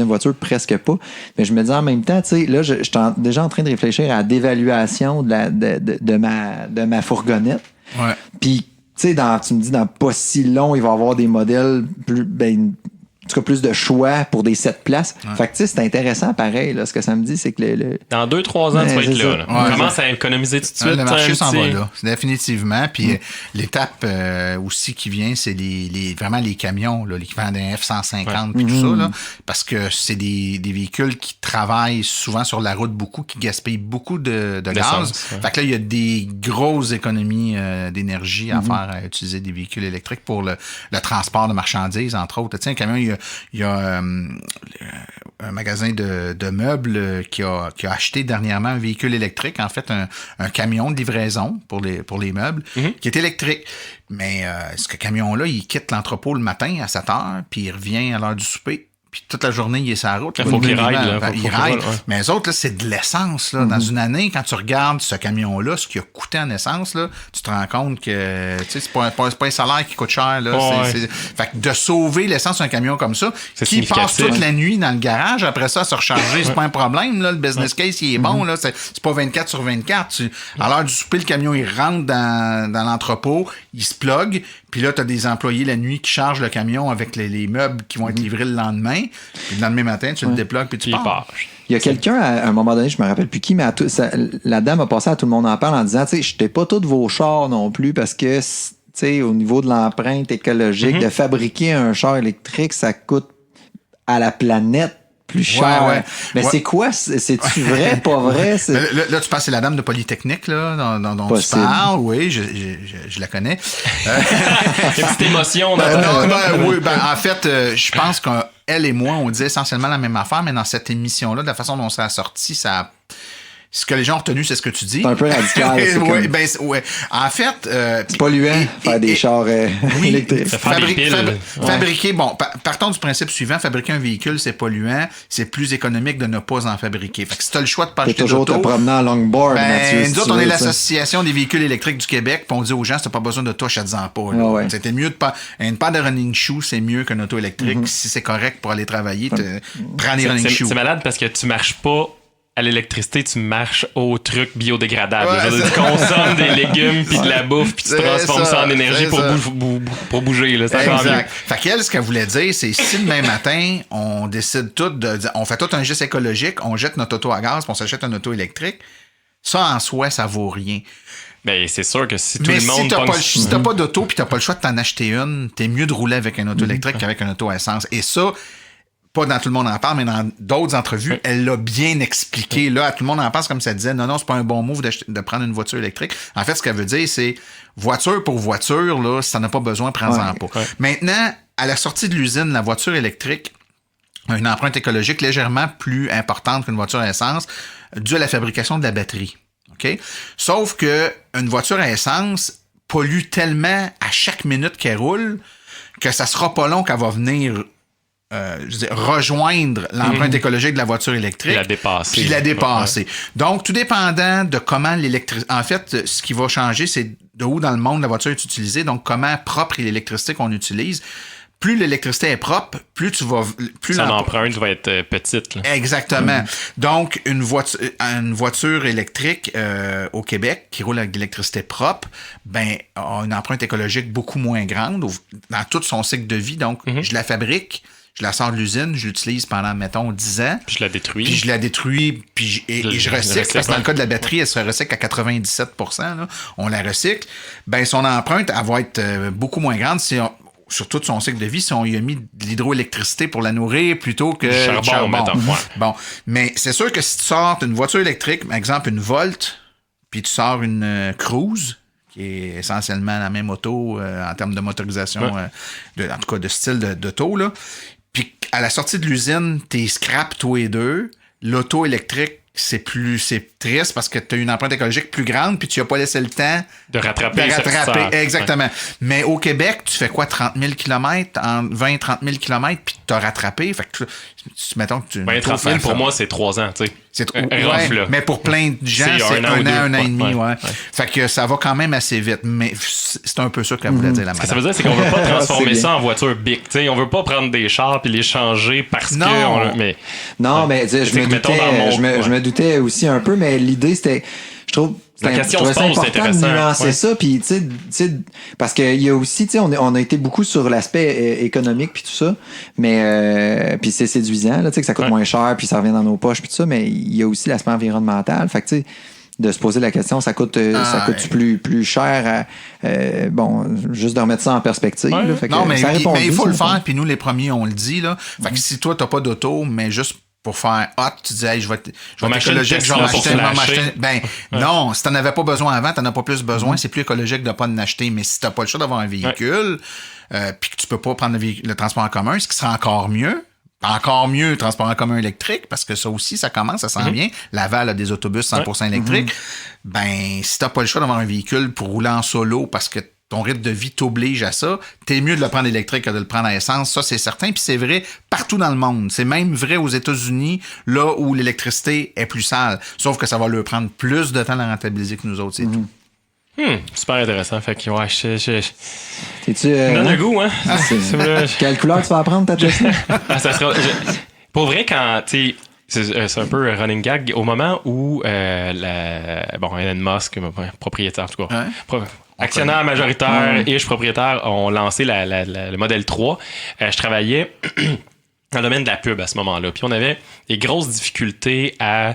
voiture, presque pas. Mais je me dis en même temps, tu sais, là, je suis déjà en train de réfléchir à la dévaluation de ma fourgonnette. Ouais. Puis, tu sais, tu me dis, dans pas si long, il va y avoir des modèles plus... En tout cas, plus de choix pour des 7 places. Ouais. Fait que, tu sais, c'est intéressant, pareil. Là, ce que ça me dit, c'est que Dans 2-3 ans, tu vas être là. On commence à économiser tout de suite. Le marché s'en va là, définitivement. Puis l'étape aussi qui vient, c'est vraiment les camions, là, l'équivalent d'un F-150 puis tout ça. Là, parce que c'est des véhicules qui travaillent souvent sur la route beaucoup, qui gaspillent beaucoup de gaz. Fait que là, il y a des grosses économies d'énergie à faire à utiliser des véhicules électriques pour le transport de marchandises, entre autres. Tu sais, un camion, il y a un magasin de meubles qui a acheté dernièrement un véhicule électrique, en fait un camion de livraison pour les meubles, qui est électrique. Mais ce camion-là, il quitte l'entrepôt le matin à 7 heures, puis il revient à l'heure du souper. Puis toute la journée, il est sur la route. Il faut qu'il ride. Il ride. Mais les autres, là, c'est de l'essence. Là. Dans une année, quand tu regardes ce camion-là, ce qu'il a coûté en essence, là, tu te rends compte que c'est pas un salaire qui coûte cher. Là. Fait que de sauver l'essence d'un camion comme ça, qui passe toute la nuit dans le garage, après ça, à se recharger, c'est pas un problème. Là. Le business case, il est bon. Là. C'est pas 24 sur 24. À l'heure du souper, le camion, il rentre dans l'entrepôt, il se plug. Puis là, tu as des employés la nuit qui chargent le camion avec les meubles qui vont être livrés le lendemain. Puis le lendemain matin, tu le déplugues puis tu pars. Il y a quelqu'un, à un moment donné, je me rappelle plus qui, mais la dame a passé à Tout le monde en parle en disant, tu sais, jetez pas tous vos chars non plus parce que, tu sais, au niveau de l'empreinte écologique, de fabriquer un char électrique, ça coûte à la planète plus cher. Mais c'est quoi? C'est-tu vrai, pas vrai? Là, tu passes, c'est la dame de Polytechnique, là, dont tu parles. Oui, je la connais. Quelle petite émotion. En fait, je pense qu'elle et moi, on dit essentiellement la même affaire, mais dans cette émission-là, de la façon dont ça a sorti, ça... Ce que les gens ont retenu, c'est ce que tu dis. C'est un peu radical. En fait... c'est polluant, faire des chars électriques. Fabriquer, partons du principe suivant, fabriquer un véhicule, c'est polluant, c'est plus économique de ne pas en fabriquer. Fait que si tu as le choix de pas acheter d'auto... toujours te promener en longboard, Mathieu. Nous autres, on est l'Association des véhicules électriques du Québec, puis on dit aux gens, si t'as pas besoin de toi, achète-en pas. C'était mieux une paire de running shoes, c'est mieux qu'un auto électrique. Si c'est correct pour aller travailler, prends les running shoes. C'est malade parce que tu marches pas à l'électricité, tu marches au truc biodégradable. Tu consommes des légumes puis de la bouffe puis tu transformes ça en énergie pour bouger. Là, exact. Fait qu'elle, ce qu'elle voulait dire, c'est si demain matin, on décide on fait tout un geste écologique, on jette notre auto à gaz puis on s'achète un auto électrique, ça en soi, ça vaut rien. Mais c'est sûr que si tout le monde... Si t'as pas d'auto puis t'as pas le choix de t'en acheter une, t'es mieux de rouler avec un auto électrique qu'avec un auto à essence. Et ça... Pas dans Tout le monde en parle, mais dans d'autres entrevues, elle l'a bien expliqué. Là, à Tout le monde en parle, comme ça disait, non, c'est pas un bon move de prendre une voiture électrique. En fait, ce qu'elle veut dire, c'est voiture pour voiture, là, si t'en as pas besoin, prends-en pas. Maintenant, à la sortie de l'usine, la voiture électrique a une empreinte écologique légèrement plus importante qu'une voiture à essence, due à la fabrication de la batterie. OK? Sauf que une voiture à essence pollue tellement à chaque minute qu'elle roule que ça sera pas long qu'elle va venir rejoindre l'empreinte écologique de la voiture électrique. Puis la dépasser. Donc, tout dépendant de comment l'électricité... En fait, ce qui va changer, c'est de où dans le monde la voiture est utilisée, donc comment propre est l'électricité qu'on utilise. Plus l'électricité est propre, plus tu vas... Son empreinte va être petite. Là. Exactement. Donc, une voiture électrique au Québec qui roule avec de l'électricité propre, a une empreinte écologique beaucoup moins grande dans tout son cycle de vie. Donc, je la fabrique, je la sors de l'usine, je l'utilise pendant, mettons, 10 ans. Puis je la détruis. Puis je recycle. Parce que dans le cas de la batterie, elle se recycle à 97 %. Là, on la recycle. Son empreinte, elle va être beaucoup moins grande sur tout son cycle de vie, si on y a mis de l'hydroélectricité pour la nourrir plutôt que du charbon. Bon, mais c'est sûr que si tu sors une voiture électrique, par exemple une Volt, puis tu sors une Cruise, qui est essentiellement la même auto en termes de motorisation, en tout cas de style d'auto, là, puis à la sortie de l'usine, t'es scrap tous les deux, l'auto électrique, c'est triste parce que tu as une empreinte écologique plus grande puis tu n'as pas laissé le temps de rattraper. Exactement. Ouais. Mais au Québec, tu fais quoi, 30 000 km, en 20-30 000 km, puis tu as rattrapé. Fait que mettons que tu... 30 000 pour moi, c'est 3 ans, tu sais. Mais pour plein de gens, c'est un an et demi. Ouais. Fait que ça va quand même assez vite. Mais c'est un peu ça qu'elle voulait dire la madame. Ce que ça veut dire, c'est qu'on veut pas transformer ça en voiture big. T'sais, on veut pas prendre des chars puis les changer parce que... Je me doutais aussi un peu, mais l'idée, c'était... Je trouve... La question se pose, c'est intéressant. De nuancer ça, puis tu sais, parce qu'il y a aussi, tu sais, on a été beaucoup sur l'aspect économique puis tout ça, mais puis c'est séduisant, là, tu sais, que ça coûte moins cher puis ça revient dans nos poches puis tout ça, mais il y a aussi l'aspect environnemental, fait que tu sais, de se poser la question, ça coûte plus cher juste de remettre ça en perspective. Là, fait non, mais il faut le faire, puis nous les premiers on le dit là. Fait que si toi t'as pas d'auto, mais juste pour faire tu dis je vais être écologique, je vais m'acheter. Non, si t'en avais pas besoin avant, t'en as pas plus besoin, c'est plus écologique de pas en acheter. Mais si t'as pas le choix d'avoir un véhicule, puis que tu peux pas prendre le transport en commun, ce qui sera encore mieux, le transport en commun électrique, parce que ça aussi, ça commence, ça s'en vient. Laval a des autobus 100% électriques. Si t'as pas le choix d'avoir un véhicule pour rouler en solo parce que ton rythme de vie t'oblige à ça, t'es mieux de le prendre électrique que de le prendre à essence. Ça, c'est certain. Puis c'est vrai partout dans le monde. C'est même vrai aux États-Unis, là où l'électricité est plus sale. Sauf que ça va leur prendre plus de temps à la rentabiliser que nous autres, c'est tout. Super intéressant. Fait que, T'es-tu... donne le goût, hein? Quelle couleur tu vas prendre, ta Tesla? Ça sera... Pour vrai, quand... C'est un peu running gag. Au moment où Elon Musk, propriétaire, en tout cas... Actionnaire majoritaire et propriétaire ont lancé le modèle 3. Je travaillais dans le domaine de la pub à ce moment-là. Puis on avait des grosses difficultés à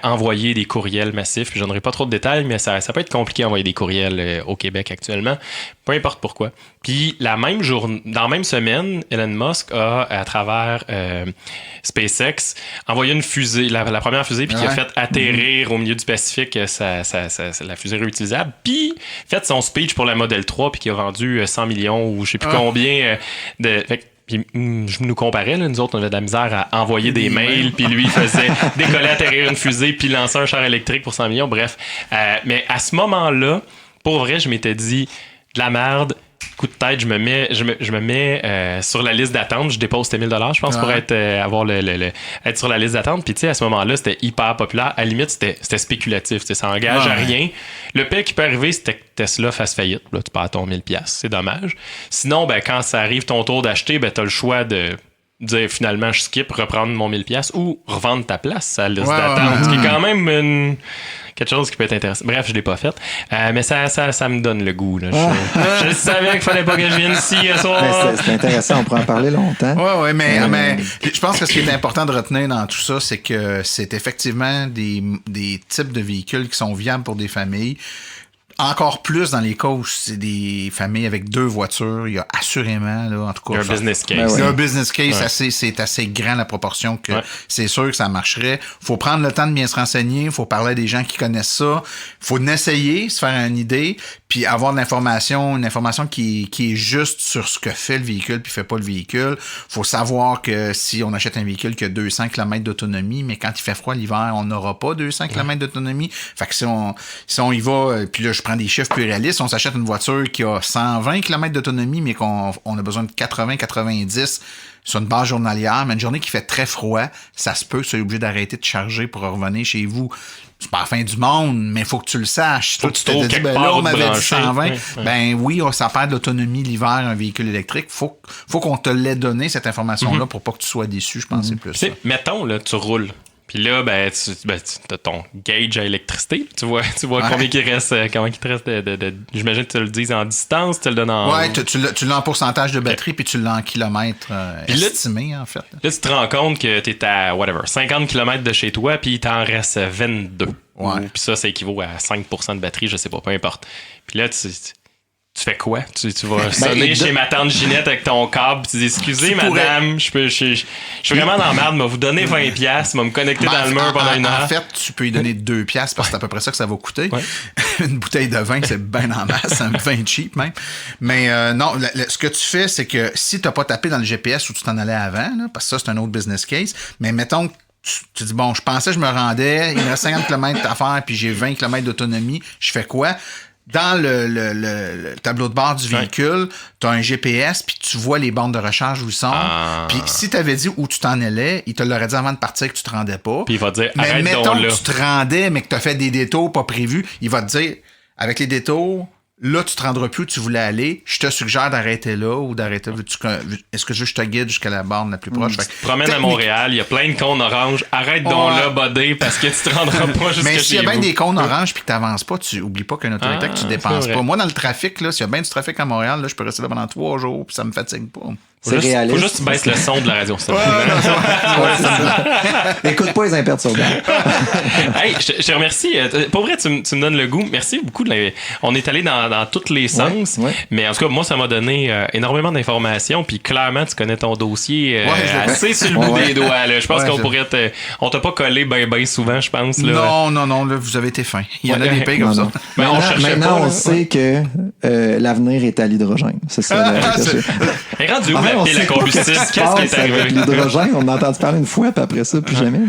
envoyer des courriels massifs. Puis je donnerai pas trop de détails, mais ça peut être compliqué d'envoyer des courriels au Québec actuellement. Peu importe pourquoi. Puis dans la même semaine, Elon Musk a, à travers SpaceX, envoyé une fusée, la première fusée, puis qui a fait atterrir au milieu du Pacifique la fusée réutilisable. Puis fait son speech pour la Model 3, puis qui a vendu 100 millions ou je sais plus combien de... Puis je nous comparais, là, nous autres, on avait de la misère à envoyer des mails, puis lui, il faisait décoller, atterrir une fusée, puis lancer un char électrique pour 100 millions, bref. Mais à ce moment-là, pour vrai, je m'étais dit, de la merde, coup de tête, je me mets sur la liste d'attente. Je dépose 1000 $, je pense, pour être sur la liste d'attente. Puis, tu sais, à ce moment-là, c'était hyper populaire. À la limite, c'était spéculatif. Ça engage à rien. Le pire qui peut arriver, c'était que Tesla fasse faillite. Là, tu perds ton 1000$. C'est dommage. Sinon, quand ça arrive ton tour d'acheter, t'as le choix de dire finalement, je skip, reprendre mon 1000$ ou revendre ta place à la liste d'attente. Ce qui est quand même quelque chose qui peut être intéressant. Bref, je l'ai pas fait. Mais ça me donne le goût. Là. Je savais qu'il fallait pas que je vienne ici ce soir. C'est intéressant, on pourrait en parler longtemps. Oui, mais je pense que ce qui est important de retenir dans tout ça, c'est que c'est effectivement des types de véhicules qui sont viables pour des familles. Encore plus dans les cas où c'est des familles avec 2 voitures, il y a assurément, là, en tout cas... Il y a un business case. Il y a un business case, c'est assez grand la proportion que c'est sûr que ça marcherait. Faut prendre le temps de bien se renseigner, faut parler à des gens qui connaissent ça, faut essayer, se faire une idée, puis avoir de l'information, une information qui est juste sur ce que fait le véhicule puis fait pas le véhicule. Faut savoir que si on achète un véhicule qui a 200 km d'autonomie, mais quand il fait froid l'hiver, on n'aura pas 200 km d'autonomie. Fait que si on y va, puis là, je prends des chiffres plus réalistes, on s'achète une voiture qui a 120 km d'autonomie, mais qu'on a besoin de 80-90 sur une base journalière, mais une journée qui fait très froid, ça se peut que tu sois obligé d'arrêter de charger pour revenir chez vous. C'est pas la fin du monde, mais il faut que tu le saches. Faut que tu trouves quelque part où te brancher. 120. Ben oui, ça perd de l'autonomie l'hiver, un véhicule électrique. Faut qu'on te l'ait donné, cette information-là, pour pas que tu sois déçu, je pense que c'est plus ça. Mettons, là, tu roules. Puis là, tu as ton gauge à électricité. Tu vois combien il reste, comment il te reste j'imagine que tu le dises en distance, tu le donnes en... Ouais, tu l'as en pourcentage de batterie, puis tu l'as en kilomètres estimé, en fait. Là, tu te rends compte que tu es à, 50 km de chez toi, puis il t'en reste 22. Ouais. Puis ça équivaut à 5% de batterie, je sais pas, peu importe. Puis là, tu fais quoi? Tu vas sonner chez ma tante Ginette avec ton câble, tu dis excusez madame, je suis vraiment dans la merde, m'a vous donner 20$, m'a me connecter dans le mur pendant une heure. En fait, tu peux lui donner 2$ parce que c'est à peu près ça que ça va coûter. Ouais. Une bouteille de vin, c'est bien en masse, c'est un vin cheap même. Mais non, ce que tu fais, c'est que si tu n'as pas tapé dans le GPS où tu t'en allais avant, là, parce que ça, c'est un autre business case, mais mettons tu dis, bon, je pensais que je me rendais, il me reste 50 km à faire, puis j'ai 20 km d'autonomie, je fais quoi? Dans le tableau de bord du véhicule, tu as un GPS, puis tu vois les bornes de recharge où ils sont. Puis si tu avais dit où tu t'en allais, il te l'aurait dit avant de partir que tu te rendais pas. Puis il va te dire, mais arrête mettons donc là. Que tu te rendais, mais que tu as fait des détours pas prévus, il va te dire, avec les détours, là, tu te rendras plus où tu voulais aller. Je te suggère d'arrêter là ou d'arrêter. Est-ce que je te guide jusqu'à la borne la plus proche? Tu te promènes à Montréal, il y a plein de cônes oranges. Arrête donc là, bodé, parce que tu te rendras pas jusqu'à chez vous. Mais s'il y a bien des cônes oranges puis que tu n'avances pas, tu n'oublies pas qu'un auto électrique, tu dépenses pas. Moi, dans le trafic, là, s'il y a bien du trafic à Montréal, là, je peux rester là pendant 3 jours puis ça me fatigue pas. Faut juste que tu baisses le son de la radio. Écoute pas les imperturbables. Hey, je te remercie. Pour vrai, tu me donnes le goût. Merci beaucoup. On est allé dans tous les sens. Ouais. Mais en tout cas, moi, ça m'a donné énormément d'informations. Puis clairement, tu connais ton dossier assez sur le bout des doigts. Là. Je pense qu'on pourrait on t'a pas collé bien souvent, je pense. Là. Non, là, vous avez été fin. Il y en a des pays comme ça. Mais maintenant, on sait que l'avenir est à l'hydrogène. C'est ça. Rendu où la combustible? Qu'est-ce qui est arrivé? Avec l'hydrogène, on a entendu parler une fois, puis après ça, plus jamais.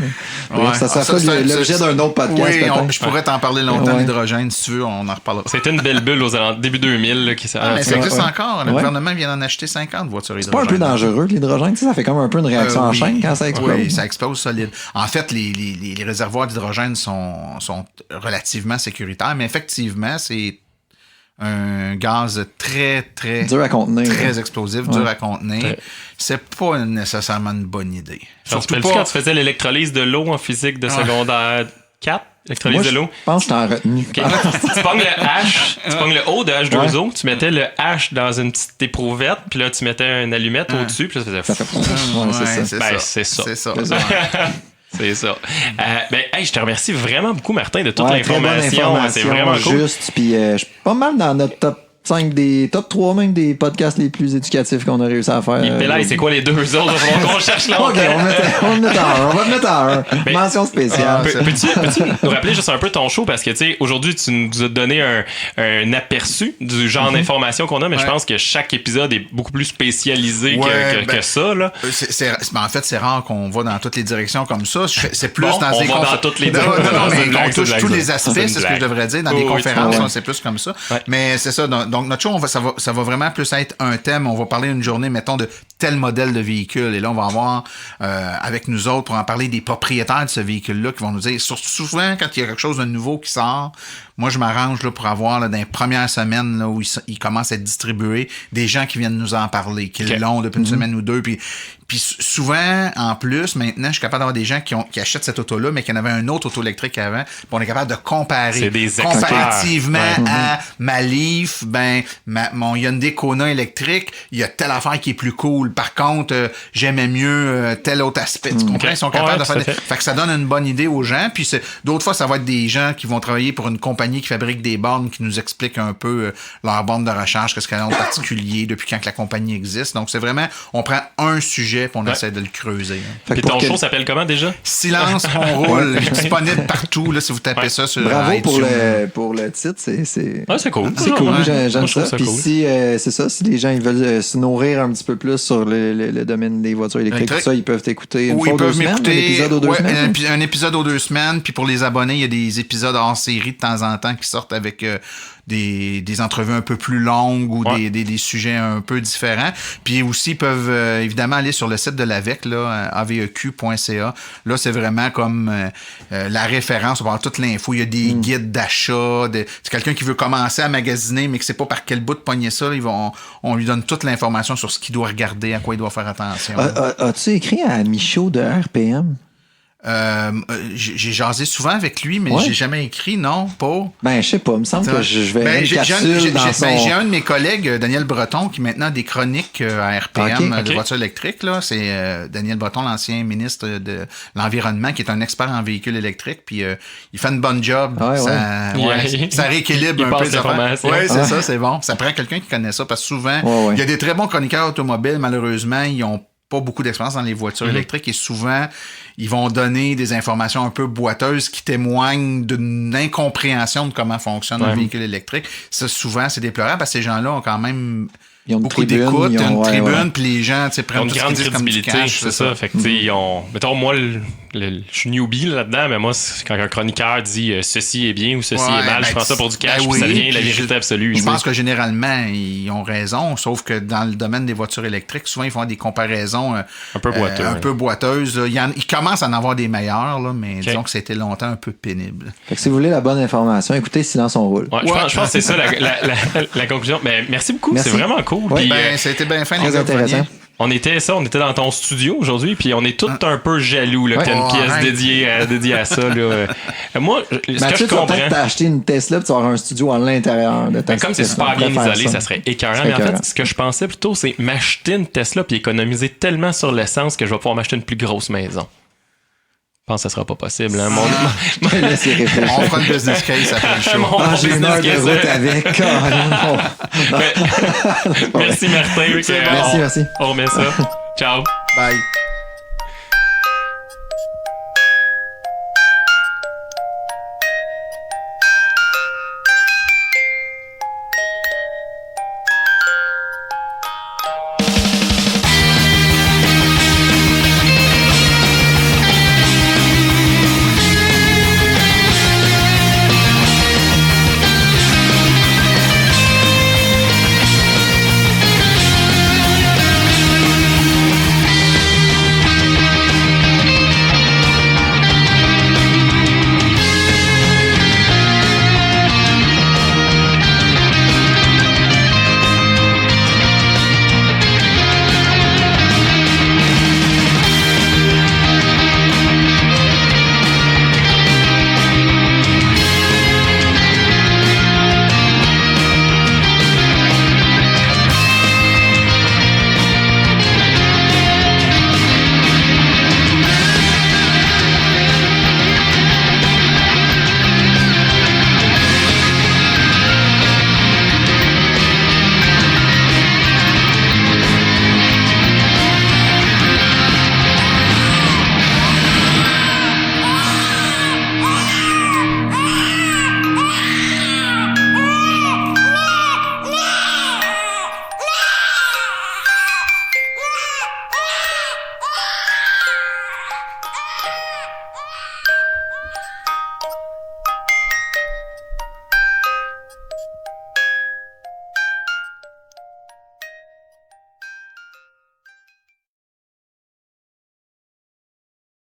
Ça sera l'objet d'un autre podcast. Oui, je pourrais t'en parler longtemps, l'hydrogène, si tu veux, on en reparlera. C'était une belle bulle début 2000. Mais ça existe encore. Le gouvernement vient d'en acheter 50 voitures hydrogène. C'est pas un peu dangereux, l'hydrogène? Ça fait comme un peu une réaction en chaîne quand ça explose. Oui, ça explose solide. En fait, les réservoirs d'hydrogène sont relativement sécuritaires, mais effectivement, c'est un gaz très, très... dur à contenir. Très explosif, dur à contenir. C'est pas nécessairement une bonne idée. Surtout pas... quand tu faisais l'électrolyse de l'eau en physique de secondaire 4, l'électrolyse de l'eau. Je pense que je t'en retenu. Okay. Tu pognes le H, tu pognes le O de H2O, tu mettais le H dans une petite éprouvette, puis là, tu mettais une allumette au-dessus, puis là, ça faisait... C'est ça. C'est ça. Je te remercie vraiment beaucoup, Martin, de toute l'information. C'est vraiment cool. Juste, puis je suis pas mal dans notre top 5 top 3 même des podcasts les plus éducatifs qu'on a réussi à faire. Et là, c'est quoi les deux autres? On cherche longtemps. OK, on va le mettre en 1. Mention spéciale. Peux-tu nous rappeler juste un peu ton show? Parce que, tu sais, aujourd'hui, tu nous as donné un aperçu du genre d'informations qu'on a, mais je pense que chaque épisode est beaucoup plus spécialisé que ça. Là. En fait, c'est rare qu'on va dans toutes les directions comme ça. C'est plus dans des conférences. Dans toutes les directions. mais on touche tous les aspects, c'est ce que je devrais dire. Dans les conférences, c'est plus comme ça. Mais c'est ça. Donc, notre show, ça va vraiment plus être un thème. On va parler une journée, mettons, de tel modèle de véhicule. Et là, on va avoir avec nous autres pour en parler des propriétaires de ce véhicule-là qui vont nous dire, souvent, quand il y a quelque chose de nouveau qui sort, moi, je m'arrange là, pour avoir là, dans les premières semaines là, où il commence à être distribué, des gens qui viennent nous en parler, qui l'ont depuis une semaine ou deux. Puis souvent, en plus, maintenant, je suis capable d'avoir des gens qui achètent cette auto-là, mais qui en avaient un autre auto électrique avant. Puis on est capable de comparer. C'est des experts. Comparativement à ma Leaf, mon Hyundai Kona électrique, il y a telle affaire qui est plus cool. Par contre, j'aimais mieux tel autre aspect. Tu comprends? Ils sont capables de faire fait que ça donne une bonne idée aux gens. Puis d'autres fois, ça va être des gens qui vont travailler pour une compagnie qui fabrique des bornes, qui nous expliquent un peu leur borne de recharge, qu'est-ce qu'elle a en particulier, depuis quand que la compagnie existe. Donc, c'est vraiment, on prend un sujet puis on essaie de le creuser. Puis ton show s'appelle comment déjà? Silence, on roule. Disponible partout, là, si vous tapez ça sur Bravo iTunes. pour le titre. C'est cool. C'est cool, j'aime ça. Puis si, c'est ça, si les gens ils veulent se nourrir un petit peu plus sur le domaine des voitures électriques, tout ça, ils peuvent t'écouter une fois aux 2 semaines, un épisode aux 2 semaines. Un épisode aux 2 semaines. Puis pour les abonnés, il y a des épisodes hors série de temps en temps qui sortent avec des entrevues un peu plus longues ou des sujets un peu différents. Puis aussi, ils peuvent évidemment aller sur le site de l'AVEQ, là, aveq.ca. Là, c'est vraiment comme la référence pour avoir toute l'info. Il y a des guides d'achat. C'est quelqu'un qui veut commencer à magasiner, mais qui ne sait pas par quel bout de pogner ça. On lui donne toute l'information sur ce qu'il doit regarder, à quoi il doit faire attention. As-tu écrit à Michaud de RPM? J'ai jasé souvent avec lui, mais j'ai jamais écrit, non, pas. Ben, je sais pas, il me semble que je vais j'ai un de mes collègues, Daniel Breton, qui maintenant a des chroniques à RPM de voitures électriques. Là. C'est Daniel Breton, l'ancien ministre de l'Environnement, qui est un expert en véhicules électriques, puis il fait une bonne job. Ça rééquilibre un peu les affaires. Oui, c'est ça, c'est bon. Ça prend quelqu'un qui connaît ça, parce que souvent, il y a des très bons chroniqueurs automobiles, malheureusement, ils ont pas beaucoup d'expérience dans les voitures électriques et souvent, ils vont donner des informations un peu boiteuses qui témoignent d'une incompréhension de comment fonctionne un véhicule électrique. Ça, souvent, c'est déplorable parce que ces gens-là ont quand même beaucoup d'écoute, il y a une tribune, puis les gens prennent une grande crédibilité, c'est ça. Fait que, ils ont... Mettons, moi, je suis newbie là-dedans, mais moi, quand un chroniqueur dit ceci est bien ou ceci est mal, je prends ça pour du cash, puis ça devient la vérité absolue. Je pense que généralement, ils ont raison, sauf que dans le domaine des voitures électriques, souvent, ils font des comparaisons un peu boiteuses. Ils commencent à en avoir des meilleures, là, mais disons que c'était longtemps un peu pénible. Fait que si vous voulez la bonne information, écoutez Silence on roule. Je pense que c'est ça la conclusion. Mais merci beaucoup, c'est vraiment cool. Oui, ça a été bien fin. Très intéressant. On était dans ton studio aujourd'hui, puis on est tous un peu jaloux là, que tu as une pièce dédiée à ça. Là. Moi, ce que je comprends... Tu vas peut-être t'acheter une Tesla, puis tu vas avoir un studio à l'intérieur de ta comme c'est super bien isolé, ça serait écœurant. Mais en fait, ce que je pensais plutôt, c'est m'acheter une Tesla puis économiser tellement sur l'essence que je vais pouvoir m'acheter une plus grosse maison. Je pense que ça sera pas possible. Hein? On fera une business case après le show. J'ai une heure de route avec. Merci Martin. Merci. On remet ça. Ciao. Bye.